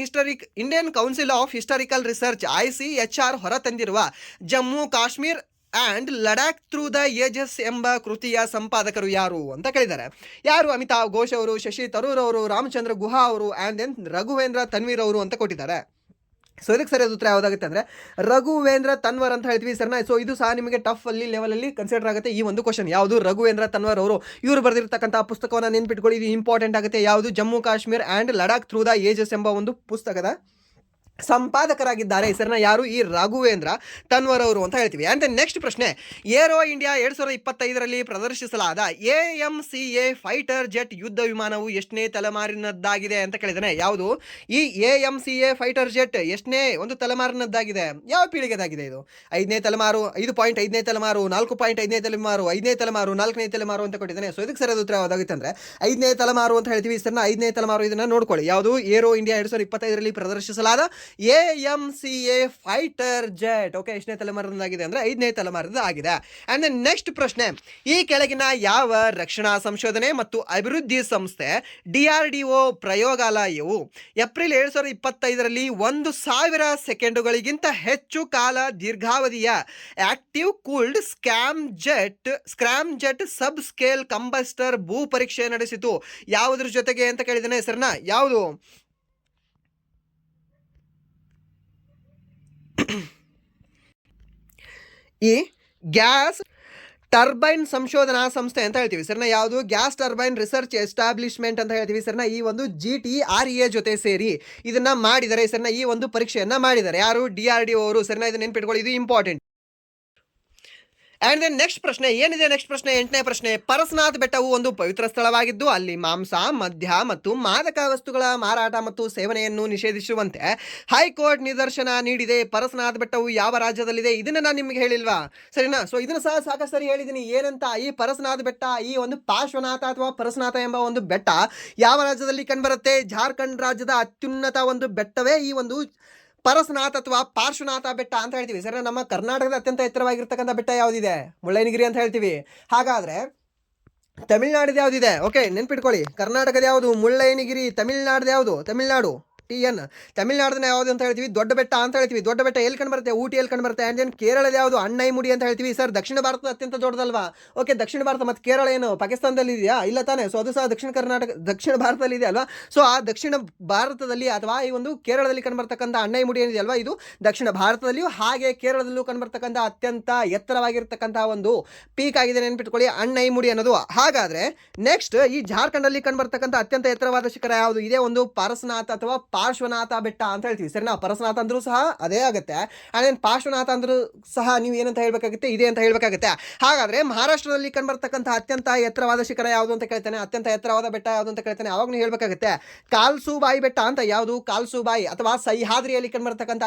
Indian council of historical research ICHR ಹೊರತಂದಿರುವ Jammu Kashmir and Ladakh through the ages ಎಂಬ ಕೃತಿಯ ಸಂಪಾದಕರು ಯಾರು ಅಂತ ಕೇಳಿದ್ದಾರೆ. ಯಾರು? ಅಮಿತಾವ್ ಘೋಷ್ ಅವರು, ಶಶಿ ತರೂರ್ ಅವರು, ರಾಮಚಂದ್ರ ಗುಹಾ ಅವರು, ಆ್ಯಂಡ್ ದೆನ್ ರಘುವೇಂದ್ರ ತನ್ವೀರ್ ಅವರು ಅಂತ ಕೊಟ್ಟಿದ್ದಾರೆ. ಸೊ ಇದಕ್ಕೆ ಸರಿಯಾದ ಉತ್ತರ ಯಾವುದಾಗುತ್ತೆ ಅಂದರೆ ರಘುವೇಂದ್ರ ತನ್ವರ್ ಅಂತ ಹೇಳ್ತೀವಿ. ಸರ್ನಾ? ಸೊ ಇದು ಸಹ ನಿಮಗೆ ಟಫ್ ಲೆವೆಲಲ್ಲಿ ಕನ್ಸಿಡರ್ ಆಗುತ್ತೆ ಈ ಒಂದು ಕ್ವಶನ್. ಯಾವುದು? ರಘುವೇಂದ್ರ ತನ್ವರ್ ಅವರು. ಇವರು ಬರೆದಿರ್ತಕ್ಕಂಥ ಪುಸ್ತಕವನ್ನು ನೆನ್ಪಿಟ್ಕೊಳ್ಳಿ, ಇದು ಇಂಪಾರ್ಟೆಂಟ್ ಆಗುತ್ತೆ. ಯಾವುದು? Jammu Kashmir and Ladakh through the ages ಎಂಬ ಒಂದು ಪುಸ್ತಕದ ಸಂಪಾದಕರಾಗಿದ್ದಾರೆ. ಹೆಸರನ್ನ ಯಾರು? ಈ ರಘುವೇಂದ್ರ ತನ್ವರ್ ಅವರು ಅಂತ ಹೇಳ್ತೀವಿ. ಆ್ಯಂಡ್ ನೆಕ್ಸ್ಟ್ ಪ್ರಶ್ನೆ, ಏರೋ ಇಂಡಿಯಾ 2025ರಲ್ಲಿ ಪ್ರದರ್ಶಿಸಲಾದ AMCA ಫೈಟರ್ ಜೆಟ್ ಯುದ್ಧ ವಿಮಾನವು ಎಷ್ಟನೇ ತಲೆಮಾರಿನದ್ದಾಗಿದೆ ಅಂತ ಕೇಳಿದಾನೆ. ಯಾವುದು? ಈ AMCA ಫೈಟರ್ ಜೆಟ್ ಎಷ್ಟನೇ ಒಂದು ತಲೆಮಾರಿನದ್ದಾಗಿದೆ? ಯಾವ ಪೀಳಿಗೆದಾಗಿದೆ ಇದು? 5ನೇ ತಲೆಮಾರು, 5.5ನೇ ತಲೆಮಾರು, 4.5ನೇ ತಲೆಮಾರು, 5ನೇ ತಲೆಮಾರು, 4ನೇ ತಲೆಮಾರು ಅಂತ ಕೊಟ್ಟಿದ್ದಾನೆ. ಸೊ ಇದಕ್ಕೆ ಸರಿಯಾದ ಉತ್ತರ ಯಾವುದಾಗುತ್ತೆ ಅಂದರೆ 5ನೇ ತಲೆಮಾರು ಅಂತ ಹೇಳ್ತೀವಿ. ಸರ್ನ 5ನೇ ತಲೆಮಾರು, ಇದನ್ನ ನೋಡ್ಕೊಳ್ಳಿ. ಯಾವುದು? ಏರೋ ಇಂಡಿಯಾ 2025ರಲ್ಲಿ ಪ್ರದರ್ಶಿಸಲಾದ AMCA ಫೈಟರ್ ಜೆಟ್. ಓಕೆ, ಎಷ್ಟನೇ ತಲೆಮಾರಿನದಾಗಿದೆ ಅಂದ್ರೆ 5ನೇ ತಲೆಮಾರಿನದಾಗಿದೆ. ಅಂಡ್ ನೆಕ್ಸ್ಟ್ ಪ್ರಶ್ನೆ, ಈ ಕೆಳಗಿನ ಯಾವ ರಕ್ಷಣಾ ಸಂಶೋಧನೆ ಮತ್ತು ಅಭಿವೃದ್ಧಿ ಸಂಸ್ಥೆ DRDO ಪ್ರಯೋಗಾಲಯವು ಏಪ್ರಿಲ್ 2025ರಲ್ಲಿ 1000 ಸೆಕೆಂಡುಗಳಿಗಿಂತ ಹೆಚ್ಚು ಕಾಲ ದೀರ್ಘಾವಧಿಯ ಆಕ್ಟಿವ್ ಕೂಲ್ಡ್ ಸ್ಕ್ರಾಮ್ ಜೆಟ್ ಸಬ್ ಸ್ಕೇಲ್ ಕಂಬಸ್ಟರ್ ಭೂ ಪರೀಕ್ಷೆ ನಡೆಸಿತು? ಯಾವುದ್ರ ಜೊತೆಗೆ ಅಂತ ಕೇಳಿದಾನೆ ಹೆಸರನ್ನ. ಯಾವುದು? ಈ ಗ್ಯಾಸ್ ಟರ್ಬೈನ್ ಸಂಶೋಧನಾ ಸಂಸ್ಥೆ ಅಂತ ಹೇಳ್ತೀವಿ ಸರ್ನ. ಯಾವುದು? ಗ್ಯಾಸ್ ಟರ್ಬೈನ್ ರಿಸರ್ಚ್ ಎಸ್ಟಾಬ್ಲಿಷ್ಮೆಂಟ್ ಅಂತ ಹೇಳ್ತೀವಿ ಸರ್ನ. ಈ ಒಂದು GTREA ಜೊತೆ ಸೇರಿ ಇದನ್ನ ಮಾಡಿದ್ದಾರೆ ಸರ್ನ. ಈ ಒಂದು ಪರೀಕ್ಷೆಯನ್ನ ಮಾಡಿದ್ದಾರೆ ಯಾರು? DRDO ಅವರು ಸರ್ನ. ಇದನ್ನ ನೆನ್ಪಿಟ್ಕೊಳ್ಳಿ, ಇದು ಇಂಪಾರ್ಟೆಂಟ್. ಆ್ಯಂಡ್ ದೆನ್ ನೆಕ್ಸ್ಟ್ ಪ್ರಶ್ನೆ ಏನಿದೆ? ನೆಕ್ಸ್ಟ್ ಪ್ರಶ್ನೆ 8ನೇ ಪ್ರಶ್ನೆ. ಪರಸ್ನಾಥ್ ಬೆಟ್ಟವು ಒಂದು ಪವಿತ್ರ ಸ್ಥಳವಾಗಿದ್ದು ಅಲ್ಲಿ ಮಾಂಸ, ಮದ್ಯ ಮತ್ತು ಮಾದಕ ವಸ್ತುಗಳ ಮಾರಾಟ ಮತ್ತು ಸೇವನೆಯನ್ನು ನಿಷೇಧಿಸುವಂತೆ ಹೈಕೋರ್ಟ್ ನಿದರ್ಶನ ನೀಡಿದೆ. ಪರಸ್ನಾಥ್ ಬೆಟ್ಟವು ಯಾವ ರಾಜ್ಯದಲ್ಲಿದೆ? ಇದನ್ನ ನಾನು ನಿಮಗೆ ಹೇಳಿಲ್ವಾ? ಸರಿನಾ? ಸೊ ಇದನ್ನು ಸಹ ಸಾಕಷ್ಟು ಸರಿ ಹೇಳಿದ್ದೀನಿ. ಏನಂತ? ಈ ಪರಸ್ನಾಥ್ ಬೆಟ್ಟ, ಈ ಒಂದು ಪಾರ್ಶ್ವನಾಥ ಅಥವಾ ಪರಸ್ನಾಥ ಎಂಬ ಒಂದು ಬೆಟ್ಟ ಯಾವ ರಾಜ್ಯದಲ್ಲಿ ಕಂಡುಬರುತ್ತೆ? ಜಾರ್ಖಂಡ್ ರಾಜ್ಯದ ಅತ್ಯುನ್ನತ ಒಂದು ಬೆಟ್ಟವೇ ಈ ಒಂದು ಪರಸ್ನಾಥ್ ಅಥವಾ ಪಾರ್ಶ್ವನಾಥ ಬೆಟ್ಟ ಅಂತ ಹೇಳ್ತೀವಿ ಸರ್. ನಮ್ಮ ಕರ್ನಾಟಕದ ಅತ್ಯಂತ ಎತ್ತರವಾಗಿರ್ತಕ್ಕಂಥ ಬೆಟ್ಟ ಯಾವುದಿದೆ? ಮುಳ್ಳಯ್ಯನಗಿರಿ ಅಂತ ಹೇಳ್ತೀವಿ. ಹಾಗಾದ್ರೆ ತಮಿಳ್ನಾಡಿದ ಯಾವುದಿದೆ? ಓಕೆ, ನೆನ್ಪಿಟ್ಕೊಳ್ಳಿ. ಕರ್ನಾಟಕದ ಯಾವುದು? ಮುಳ್ಳಯ್ಯನಗಿರಿ. ತಮಿಳ್ನಾಡಿದ ಯಾವುದು? ತಮಿಳ್ನಾಡು TN. ತಮಿಳ್ನಾಡಿನ ಯಾವುದು ಅಂತ ಹೇಳ್ತೀವಿ? ದೊಡ್ಡ ಬೆಟ್ಟ ಅಂತ ಹೇಳ್ತೀವಿ. ದೊಡ್ಡ ಬೆಟ್ಟ ಎಲ್ಲಿ ಕಂಡು ಬರುತ್ತೆ? ಊಟಿಯಲ್ಲಿ ಕಂಡು ಬರುತ್ತೆ. ಆ್ಯಂಡ್ ದೆನ್ ಕೇರಳದ ಯಾವುದು? ಅಣ್ಣೈಮುಡಿ ಅಂತ ಹೇಳ್ತೀವಿ ಸರ್. ದಕ್ಷಿಣ ಭಾರತದ ಅತ್ಯಂತ ದೊಡ್ಡದಲ್ವಾ? ಓಕೆ, ದಕ್ಷಿಣ ಭಾರತ ಮತ್ತು ಕೇರಳ ಏನು ಪಾಕಿಸ್ತಾನದಲ್ಲಿ ಇದೆಯಾ? ಇಲ್ಲ ತಾನೆ. ಸೊ ಅದು ಸಹ ದಕ್ಷಿಣ ಭಾರತದಲ್ಲಿ ಇದೆ ಅಲ್ವಾ? ಸೊ ಆ ದಕ್ಷಿಣ ಭಾರತದಲ್ಲಿ ಅಥವಾ ಈ ಒಂದು ಕೇರಳದಲ್ಲಿ ಕಂಡುಬರ್ತಕ್ಕಂಥ ಅಣ್ಣೈಮುಡಿ ಏನಿದೆ ಅಲ್ವಾ, ಇದು ದಕ್ಷಿಣ ಭಾರತದಲ್ಲಿಯೂ ಹಾಗೆ ಕೇರಳದಲ್ಲೂ ಕಂಡುಬರ್ತಕ್ಕಂಥ ಅತ್ಯಂತ ಎತ್ತರವಾಗಿರ್ತಕ್ಕಂಥ ಒಂದು ಪೀಕ್ ಆಗಿದೆ, ನೆನ್ಪಿಟ್ಕೊಳ್ಳಿ, ಅಣ್ಣೈಮುಡಿ ಅನ್ನೋದು. ಹಾಗಾದ್ರೆ ನೆಕ್ಸ್ಟ್ ಈ ಜಾರ್ಖಂಡಲ್ಲಿ ಕಂಡುಬರ್ತಕ್ಕಂಥ ಅತ್ಯಂತ ಎತ್ತರವಾದ ಶಿಖರ ಯಾವುದು? ಇದೇ ಒಂದು ಪರಸ್ನಾಥ ಅಥವಾ ಪಾರ್ಶ್ವನಾಥ ಬೆಟ್ಟ ಅಂತ ಹೇಳ್ತೀವಿ ಸರಿನಾ. ಪರಸ್ನಾಥ ಅಂದ್ರೂ ಸಹ ಅದೇ ಆಗುತ್ತೆ. ಆ್ಯಂಡ್ ಪಾರ್ಶ್ವನಾಥ ಅಂದ್ರೂ ಸಹ ನೀವು ಏನಂತ ಹೇಳ್ಬೇಕಾಗುತ್ತೆ? ಇದೆ ಅಂತ ಹೇಳ್ಬೇಕಾಗುತ್ತೆ. ಹಾಗಾದ್ರೆ ಮಹಾರಾಷ್ಟ್ರದಲ್ಲಿ ಕಂಡುಬರ್ತಕ್ಕಂಥ ಅತ್ಯಂತ ಎತ್ತರವಾದ ಶಿಖರ ಯಾವುದು ಅಂತ ಕೇಳ್ತಾನೆ, ಅತ್ಯಂತ ಎತ್ತರವಾದ ಬೆಟ್ಟ ಯಾವುದು ಅಂತ ಕೇಳ್ತಾನೆ, ಅವಾಗ ನೀವು ಹೇಳ್ಬೇಕಾಗುತ್ತೆ ಕಾಲ್ಸುಬಾಯಿ ಬೆಟ್ಟ ಅಂತ. ಯಾವುದು? ಕಾಲ್ಸುಬಾಯಿ ಅಥವಾ ಸಹ್ಯಾದ್ರಿಯಲ್ಲಿ ಕಂಡುಬರ್ತಕ್ಕಂಥ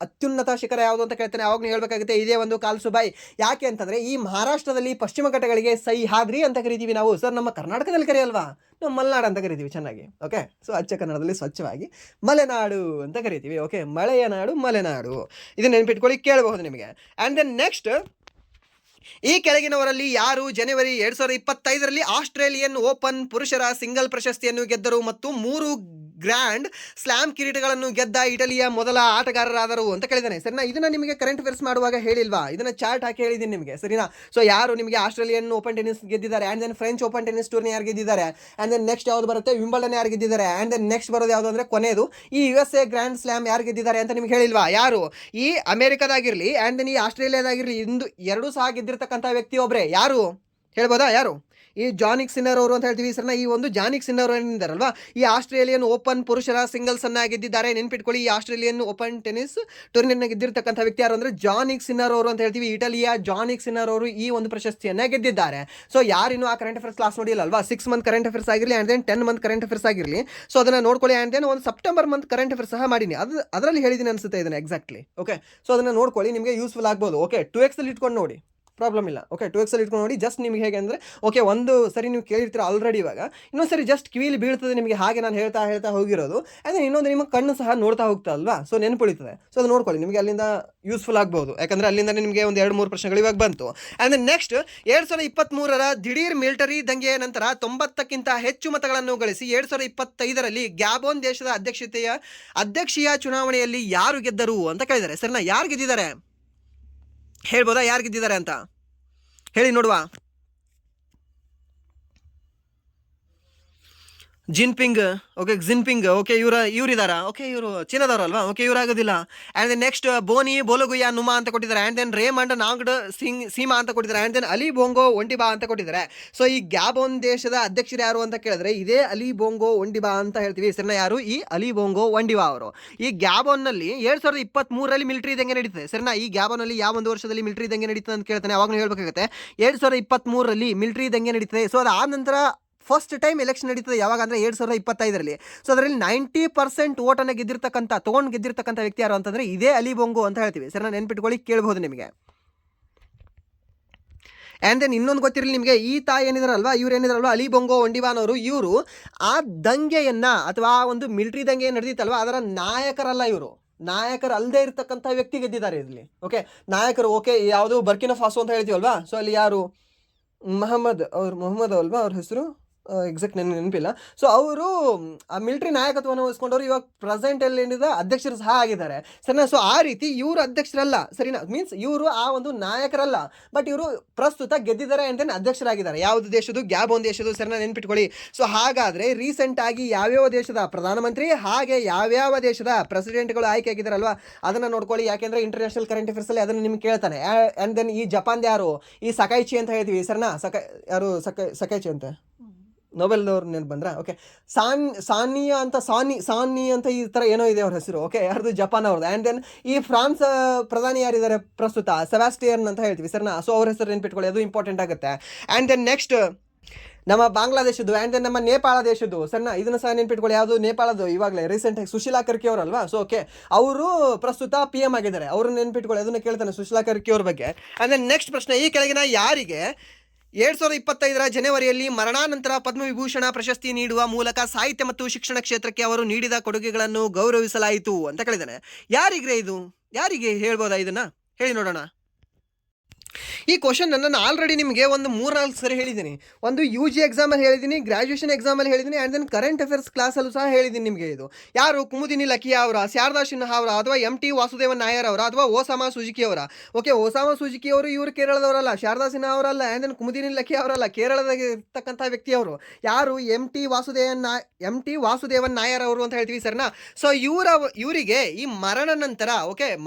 ಅತ್ಯುನ್ನತ ಶಿಖರ ಯಾವುದು ಅಂತ ಕೇಳ್ತಾನೆ, ಅವಾಗ ನೀವು ಹೇಳ್ಬೇಕಾಗುತ್ತೆ ಇದೇ ಒಂದು ಕಾಲ್ಸುಬಾಯಿ. ಯಾಕೆ ಅಂತಂದ್ರೆ ಈ ಮಹಾರಾಷ್ಟ್ರದಲ್ಲಿ ಪಶ್ಚಿಮ ಘಟ್ಟಗಳಿಗೆ ಸಹ್ಯಾದ್ರಿ ಅಂತ ಕರಿತೀವಿ ನಾವು ಸರ್. ನಮ್ಮ ಕರ್ನಾಟಕದಲ್ಲಿ ಕರೆಯಲ್ವಾ? ನಾವು ಮಲೆನಾಡು ಅಂತ ಕರಿತೀವಿ ಚೆನ್ನಾಗಿ. ಓಕೆ, ಸೊ ಅಚ್ಚ ಕನ್ನಡದಲ್ಲಿ ಸ್ವಚ್ಛವಾಗಿ ಮಲೆನಾಡು ಅಂತ ಕರಿತೀವಿ. ಓಕೆ, ಮಳೆಯ ನಾಡು ಮಲೆನಾಡು. ಇದನ್ನ ನೆನ್ಪಿಟ್ಕೊಳ್ಳಿ, ಕೇಳಬಹುದು ನಿಮಗೆ. ಆ್ಯಂಡ್ ದೆನ್ ನೆಕ್ಸ್ಟ್, ಈ ಕೆಳಗಿನವರಲ್ಲಿ ಯಾರು ಜನವರಿ 2025ರಲ್ಲಿ ಆಸ್ಟ್ರೇಲಿಯನ್ ಓಪನ್ ಪುರುಷರ ಸಿಂಗಲ್ ಪ್ರಶಸ್ತಿಯನ್ನು ಗೆದ್ದರು ಮತ್ತು 3 ಗ್ರ್ಯಾಂಡ್ ಸ್ಲಾಮ್ ಕಿರೀಟಗಳನ್ನು ಗೆದ್ದ ಇಟಲಿಯ ಮೊದಲ ಆಟಗಾರರಾದರು ಅಂತ ಕೇಳಿದ್ದಾನೆ ಸರಿನಾ. ಇದನ್ನ ನಿಮಗೆ ಕರೆಂಟ್ ಅಫೇರ್ಸ್ ಮಾಡುವಾಗ ಹೇಳಿಲ್ವಾ? ಇದನ್ನ ಚಾರ್ಟ್ ಹಾಕಿ ಹೇಳಿದ್ದೀನಿ ನಿಮಗೆ ಸರಿನಾ. ಸೊ ಯಾರು ನಿಮಗೆ ಆಸ್ಟ್ರೇಲಿಯನ್ ಓಪನ್ ಟೆನಿಸ್ ಗೆದ್ದಿದ್ದಾರೆ, and then French Open tennis tourney ಯಾರು ಗೆದ್ದಿದ್ದಾರೆ, ಆ್ಯಂಡ್ ದೆನ್ ನೆಕ್ಸ್ಟ್ ಯಾವ್ದು ಬರುತ್ತೆ? ವಿಂಬಲ್ಡನ್ ಯಾರು ಗೆದ್ದಿದ್ದಾರೆ, ಆ್ಯಂಡ್ ದೆನ್ ನೆಕ್ಸ್ಟ್ ಬರೋದು ಯಾವುದು ಅಂದರೆ ಕೊನೆಯದು ಈ USA ಗ್ರ್ಯಾಂಡ್ ಸ್ಲಾಮ್ ಯಾರು ಗೆದ್ದಿದ್ದಾರೆ ಅಂತ ನಿಮ್ಗೆ ಹೇಳಿಲ್ವಾ? ಯಾರು? ಈ ಅಮೆರಿಕದಾಗಿರಲಿ ಆ್ಯಂಡ್ ದೆನ್ ಈ ಆಸ್ಟ್ರೇಲಿಯಾದಾಗಿರಲಿ ಎರಡೂ ಸಹ ಗೆದ್ದಿರ್ತಕ್ಕಂಥ ವ್ಯಕ್ತಿ ಒಬ್ಬರೇ. ಯಾರು ಹೇಳ್ಬೋದಾ? ಯಾರು? ಈ ಜಾನಿಕ್ ಸಿನ್ನರ್ ಅವರು ಅಂತ ಹೇಳ್ತೀವಿ ಸರ್ನ. ಈ ಒಂದು ಜಾನಿಕ್ ಸಿನ್ನರ್ ಏನಿದ್ದಾರಲ್ವಾ, ಈ ಆಸ್ಟ್ರೇಲಿಯನ್ ಓಪನ್ ಪುರುಷರ ಸಿಂಗಲ್ಸ್ ಅನ್ನ ಗೆದ್ದಿದ್ದಾರೆ. ನೆನ್ಪಿಟ್ಕೊಳ್ಳಿ, ಈ ಆಸ್ಟ್ರೇಲಿಯನ್ ಓಪನ್ ಟೆನಿಸ್ ಟೂರ್ನಿಯನ್ನು ಗೆದ್ದಿರ್ತಕ್ಕಂಥ ವ್ಯಕ್ತಿ ಯಾರು ಅಂದ್ರೆ ಜಾನಿಕ್ ಸಿನ್ನರ್ ಅವರು ಅಂತ ಹೇಳ್ತೀವಿ. ಇಟಲಿಯ ಜಾನಿಕ್ ಸಿನ್ನರ್ ಅವರು ಈ ಒಂದು ಪ್ರಶಸ್ತಿಯನ್ನ ಗೆದ್ದಿದ್ದಾರೆ. ಸೊ ಯಾರಿನ್ನು ಆ ಕರೆಂಟ್ ಅಫೇರ್ಸ್ ಕ್ಲಾಸ್ ನೋಡಿಲ್ಲ ಅಲ್ವಾ? 6 ಮಂತ್ ಕರೆಂಟ್ ಅಫೇರ್ಸ್ ಆಗಿರಲಿ and then 10 month current affairs ಆಗಿರಲಿ, ಸೊ ಅದನ್ನ ನೋಡ್ಕೊಳ್ಳಿ. ಆ್ಯಂಡ್ ದೆನ್ ಒಂದು ಸೆಪ್ಟೆಂಬರ್ ಮಂತ್ ಕರೆಂಟ್ ಅಫೇರ್ಸ್ ಸಹ ಮಾಡೀನಿ, ಅದರಲ್ಲಿ ಹೇಳಿದ್ದೀನಿ ಅನ್ಸುತ್ತೆ ಇದನ್ನ ಎಕ್ಸಾಕ್ಟ್ಲಿ. ಓಕೆ, ಸೊ ಅದನ್ನ ನೋಡ್ಕೊಳ್ಳಿ, ನಿಮಗೆ ಯೂಸ್ಫುಲ್ ಆಗ್ಬೋದು. ಓಕೆ, 2x ಅಲ್ಲಿ ಇಟ್ಕೊಂಡು ನೋಡಿ, ಪ್ರಾಬ್ಲಮ್ ಇಲ್ಲ. ಓಕೆ, 2x ಅಲ್ಲಿ ಇಟ್ಕೊಂಡು ನೋಡಿ. ಜಸ್ಟ್ ನಿಮಗೆ ಹೇಗೆ ಅಂದರೆ, ಓಕೆ, ಒಂದು ಸರಿ ನೀವು ಕೇಳಿರ್ತೀರ ಆಲ್ರೆಡಿ, ಇವಾಗ ಇನ್ನೊಂದು ಸರಿ ಜಸ್ಟ್ ಕಿವಿಲಿ ಬೀಳ್ತದೆ ನಿಮಗೆ, ಹಾಗೆ ನಾನು ಹೇಳ್ತಾ ಹೋಗಿರೋದು. ಅಂದರೆ ಇನ್ನೊಂದು ನಿಮ್ಮ ಕಣ್ಣು ಸಹ ನೋಡ್ತಾ ಹೋಗ್ತಾ ಅಲ್ವಾ, ಸೊ ನೆನಪುಳಿತದೆ. ಸೊ ಅದು ನೋಡ್ಕೊಳ್ಳಿ, ನಿಮಗೆ ಅಲ್ಲಿಂದ ಯೂಸ್ಫುಲ್ ಆಗ್ಬೋದು. ಯಾಕಂದರೆ ಅಲ್ಲಿಂದ ನಿಮಗೆ ಒಂದು 2-3 ಪ್ರಶ್ನೆಗಳು ಇವಾಗ ಬಂತು. ಆ್ಯಂಡ್ ದೆನ್ ನೆಕ್ಸ್ಟ್ 2023ರ ದಿಢೀರ್ ಮಿಲಿಟರಿ ದಂಗೆಯ ನಂತರ 90ಕ್ಕಿಂತ ಹೆಚ್ಚು ಮತಗಳನ್ನು ಗಳಿಸಿ 2025ರಲ್ಲಿ ಗ್ಯಾಬೋನ್ ದೇಶದ ಅಧ್ಯಕ್ಷೀಯ ಚುನಾವಣೆಯಲ್ಲಿ ಯಾರು ಗೆದ್ದರು ಅಂತ ಕೇಳಿದ್ದಾರೆ ಸರ್ನ. ಯಾರು ಗೆದ್ದಿದ್ದಾರೆ ಹೇಳ್ಬೋದಾ? ಯಾರು ಗೆದ್ದಿದ್ದಾರೆ ಅಂತ ಹೇಳಿ ನೋಡುವ. ಜಿನ್ಪಿಂಗ್. ಓಕೆ, ಓಕೆ, ಇವರಿದಾರಾ? ಓಕೆ, ಇವರು ಚೀನಾದವರು ಅಲ್ವಾ? ಓಕೆ, ಇವರಾಗೋದಿಲ್ಲ. And then next Boni Oligui ನುಮಾ ಅಂತ ಕೊಟ್ಟಿದ್ದಾರೆ. ಆ್ಯಂಡ್ ದೆನ್ ರೇಮಂಡ್ ನಾಗ್ಡ್ ಸೀಮಾ ಅಂತ ಕೊಟ್ಟಿದ್ದಾರೆ. And then Ali Bongo Ondimba ಅಂತ ಕೊಟ್ಟಿದ್ದಾರೆ. ಸೊ ಈ ಗ್ಯಾಬೋನ್ ದೇಶದ ಅಧ್ಯಕ್ಷರು ಯಾರು ಅಂತ ಕೇಳಿದ್ರೆ ಇದೇ ಅಲಿ ಬೊಂಗೋ ಒಂಡಿಬಾ ಅಂತ ಹೇಳ್ತೀವಿ ಸರಿನಾ. ಯಾರು? ಈ ಅಲಿ ಬೊಂಗೋ ಒಂಡಿಬಾ ಅವರು. ಈ ಗ್ಯಾಬೋನ್ನಲ್ಲಿ 2023ರಲ್ಲಿ ಮಿಲಿಟರಿ ದಂಗೆ ನಡೀತದೆ ಸರಿನಾ. ಈ ಗ್ಯಾಬೋನಲ್ಲಿ ಯಾವ ಒಂದು ವರ್ಷದಲ್ಲಿ ಮಿಲಿಟರಿ ದಂಗೆ ನಡೀತದೆ ಅಂತ ಕೇಳ್ತಾನೆ, ಅವಾಗ ಹೇಳ್ಬೇಕಾಗುತ್ತೆ 2023ರಲ್ಲಿ ಮಿಲಿಟರಿ ದಂಗೆ ನಡೀತದೆ. ಸೊ ಅದಾದ ನಂತರ ಫಸ್ಟ್ ಟೈಮ್ ಎಲೆಕ್ಷನ್ ನಡೀತದೆ ಯಾವಾಗ ಅಂದರೆ 2025ರಲ್ಲಿ. ಸೊ ಅದರಲ್ಲಿ 90% ಓಟನ್ನು ಗೆದ್ದಿರ್ತಕ್ಕಂಥ ವ್ಯಕ್ತಿ ಯಾರು ಅಂತಂದರೆ ಇದೇ ಅಲಿ ಬೊಂಗೋ ಅಂತ ಹೇಳ್ತೀವಿ ಸರ್. ನೆನ್ಪಿಟ್ಕೊಳ್ಳಿ, ಕೇಳ್ಬೋದು ನಿಮಗೆ. ಆ್ಯಂಡ್ ದೆನ್ ಇನ್ನೊಂದು ಗೊತ್ತಿರಲಿ ನಿಮಗೆ, ಈ ತಾಯಿ ಏನಿದಾರಲ್ವಾ, ಏನಿದಾರಲ್ವಾ ಅಲಿ ಬೊಂಗೋ ಒಂಡಿವಾನವರು, ಇವರು ಆ ದಂಗೆಯನ್ನು ಅಥವಾ ಒಂದು ಮಿಲಿಟರಿ ದಂಗೆ ನಡೆದಿತ್ತಲ್ವ ಅದರ ನಾಯಕರಲ್ಲ. ಇವರು ನಾಯಕರಲ್ಲದೆ ಇರತಕ್ಕಂಥ ವ್ಯಕ್ತಿ ಗೆದ್ದಿದ್ದಾರೆ ಇಲ್ಲಿ. ಓಕೆ, ನಾಯಕರು. ಓಕೆ, ಯಾವುದು ಬರ್ಕಿನಾ ಫಾಸೋ ಅಂತ ಹೇಳ್ತೀವಲ್ವಾ, ಸೊ ಅಲ್ಲಿ ಯಾರು ಮೊಹಮ್ಮದ್ ಅಲ್ವಾ ಅವ್ರ ಹೆಸರು? ಎಕ್ಸಾಕ್ಟ್ ನನಗೆ ನೆನಪಿಲ್ಲ. ಸೊ ಅವರು ಆ ಮಿಲಿಟರಿ ನಾಯಕತ್ವವನ್ನು ವಹಿಸ್ಕೊಂಡವರು ಇವಾಗ ಪ್ರೆಸೆಂಟಲ್ಲಿ ಏನಿದೆ ಅಧ್ಯಕ್ಷರು ಸಹ ಆಗಿದ್ದಾರೆ ಸರಿನಾ. ಸೊ ಆ ರೀತಿ ಇವರು ಅಧ್ಯಕ್ಷರಲ್ಲ ಸರಿನಾ, ಮೀನ್ಸ್ ಇವರು ಆ ಒಂದು ನಾಯಕರಲ್ಲ, ಬಟ್ ಇವರು ಪ್ರಸ್ತುತ ಗೆದ್ದಿದ್ದಾರೆ ಅಂತಲೇ ಅಧ್ಯಕ್ಷರಾಗಿದ್ದಾರೆ. ಯಾವುದು ದೇಶದ್ದು? ಗ್ಯಾಬೋನ್ ದೇಶದ್ದು ಸರಿನಾ, ನೆನ್ಪಿಟ್ಕೊಳ್ಳಿ. ಸೊ ಹಾಗಾದರೆ ರೀಸೆಂಟಾಗಿ ಯಾವ್ಯಾವ ದೇಶದ ಪ್ರಧಾನಮಂತ್ರಿ ಹಾಗೆ ಯಾವ್ಯಾವ ದೇಶದ ಪ್ರೆಸಿಡೆಂಟ್ಗಳು ಆಯ್ಕೆ ಆಗಿದ್ದಾರಲ್ವಾ ಅದನ್ನು ನೋಡ್ಕೊಳ್ಳಿ. ಯಾಕೆಂದರೆ ಇಂಟರ್ನ್ಯಾಷನಲ್ ಕರೆಂಟ್ ಅಫೇರ್ಸಲ್ಲಿ ಅದನ್ನು ನಿಮ್ಗೆ ಕೇಳ್ತಾನೆ. ಆ್ಯಂಡ್ ದೆನ್ ಈ ಜಪಾನ್ದು ಯಾರು, ಈ ಸಕೈಚಿ ಅಂತ ಹೇಳ್ತೀವಿ ಸರಿನಾ, ಯಾರು ಸಕೈಚಿ ಅಂತ ನೊಬೆಲ್ದವ್ರು ನೆನಪು ಬಂದ್ರ? ಓಕೆ, ಸಾನಿ ಅಂತ ಈ ಥರ ಏನೋ ಇದೆ ಅವ್ರ ಹೆಸರು. ಓಕೆ, ಯಾರ್ದು? ಜಪಾನ್ ಅವ್ರದ್ದು. ಆ್ಯಂಡ್ ದೆನ್ ಈ ಫ್ರಾನ್ಸ್ ಪ್ರಧಾನಿ ಯಾರಿದ್ದಾರೆ ಪ್ರಸ್ತುತ? ಸೆಬಾಸ್ಟಿಯನ್ ಅಂತ ಹೇಳ್ತೀವಿ ಸರಿನಾ. ಸೊ ಅವ್ರ ಹೆಸರು ನೆನ್ಪಿಟ್ಕೊಳ್ಳಿ, ಅದು ಇಂಪಾರ್ಟೆಂಟ್ ಆಗುತ್ತೆ. ಆ್ಯಂಡ್ ದೆನ್ ನೆಕ್ಸ್ಟ್ ನಮ್ಮ ಬಾಂಗ್ಲಾದೇಶದ್ದು, ಆ್ಯಂಡ್ ದೆನ್ ನಮ್ಮ ನೇಪಾಳ ದೇಶದ್ದು ಸರಿನಾ, ಇದನ್ನು ಸಹ ನೆನ್ಪಿಟ್ಕೊಳ್ಳಿ. ಯಾವುದು? ನೇಪಾಳದ್ದು ಇವಾಗಲೇ ರೀಸೆಂಟಾಗಿ ಸುಶೀಲಾ ಕರ್ಕಿ ಅವರಲ್ವಾ. ಸೊ ಓಕೆ, ಅವರು ಪ್ರಸ್ತುತ PM ಆಗಿದ್ದಾರೆ, ಅವ್ರನ್ನ ನೆನ್ಪಿಟ್ಕೊಳ್ಳಿ. ಅದನ್ನು ಕೇಳ್ತಾನೆ ಸುಶೀಲಾ ಕರ್ಕಿ ಅವ್ರ ಬಗ್ಗೆ. ಆ್ಯಂಡ್ ದೆನ್ ನೆಕ್ಸ್ಟ್ ಪ್ರಶ್ನೆ, ಈ ಕೆಳಗಿನ ಯಾರಿಗೆ 2025 ಜನವರಿಯಲ್ಲಿ ಮರಣಾನಂತರ ಪದ್ಮವಿಭೂಷಣ ಪ್ರಶಸ್ತಿ ನೀಡುವ ಮೂಲಕ ಸಾಹಿತ್ಯ ಮತ್ತು ಶಿಕ್ಷಣ ಕ್ಷೇತ್ರಕ್ಕೆ ಅವರು ನೀಡಿದ ಕೊಡುಗೆಗಳನ್ನು ಗೌರವಿಸಲಾಯಿತು ಅಂತ ಕೇಳಿದ್ದಾನೆ. ಯಾರಿಗ್ರೆ ಇದು? ಯಾರಿಗೆ ಹೇಳ್ಬೋದಾ ಇದನ್ನ? ಹೇಳಿ ನೋಡೋಣ. ಈ ಕ್ವಶನ್ ನಾನು ಆಲ್ರೆಡಿ ನಿಮಗೆ ಒಂದು 3-4 ಸರಿ ಹೇಳಿದ್ದೀನಿ. ಒಂದು UG ಎಕ್ಸಾಮಲ್ಲಿ ಹೇಳಿದ್ದೀನಿ, ಗ್ರಾಜುಯೇಷನ್ ಎಕ್ಸಾಮಲ್ಲಿ ಹೇಳಿದ್ದೀನಿ, ಆ್ಯಂಡ್ ದೆನ್ ಕರೆಂಟ್ ಅಫೇರ್ಸ್ ಕ್ಲಾಸಲ್ಲೂ ಸಹ ಹೇಳಿದ್ದೀನಿ ನಿಮಗೆ. ಇದು ಯಾರು? ಕುಮುದಿನಿ ಲಕಿಯಾ ಅವರ, ಶಾರದಾ ಸಿನ್ಹಾ ಅವರ, ಅಥವಾ MT ವಾಸುದೇವನ್ ನಾಯರ್ ಅವರ, ಅಥವಾ ಓಸಾಮಾ ಸುಜುಕಿ ಅವರ? ಓಕೆ, ಓಸಾಮಾ ಸುಜುಕಿ ಅವರು ಇವರು ಕೇರಳದವರಲ್ಲ, ಶಾರದಾ ಸಿನ್ಹಾ ಅವರಲ್ಲ, ಆ್ಯಂಡ್ ದೆನ್ ಕುಮುದಿನಿ ಲಕಿಯಾ ಅವರಲ್ಲ, ಕೇರಳದಾಗ ಇರ್ತಕ್ಕಂಥ ವ್ಯಕ್ತಿಯವರು. ಯಾರು? MT ವಾಸುದೇವನ್ ನಾಯರ್ ಅವರು ಅಂತ ಹೇಳ್ತೀವಿ ಸರಿನಾ. ಸೊ ಇವರಿಗೆ ಈ ಮರಣ ನಂತರ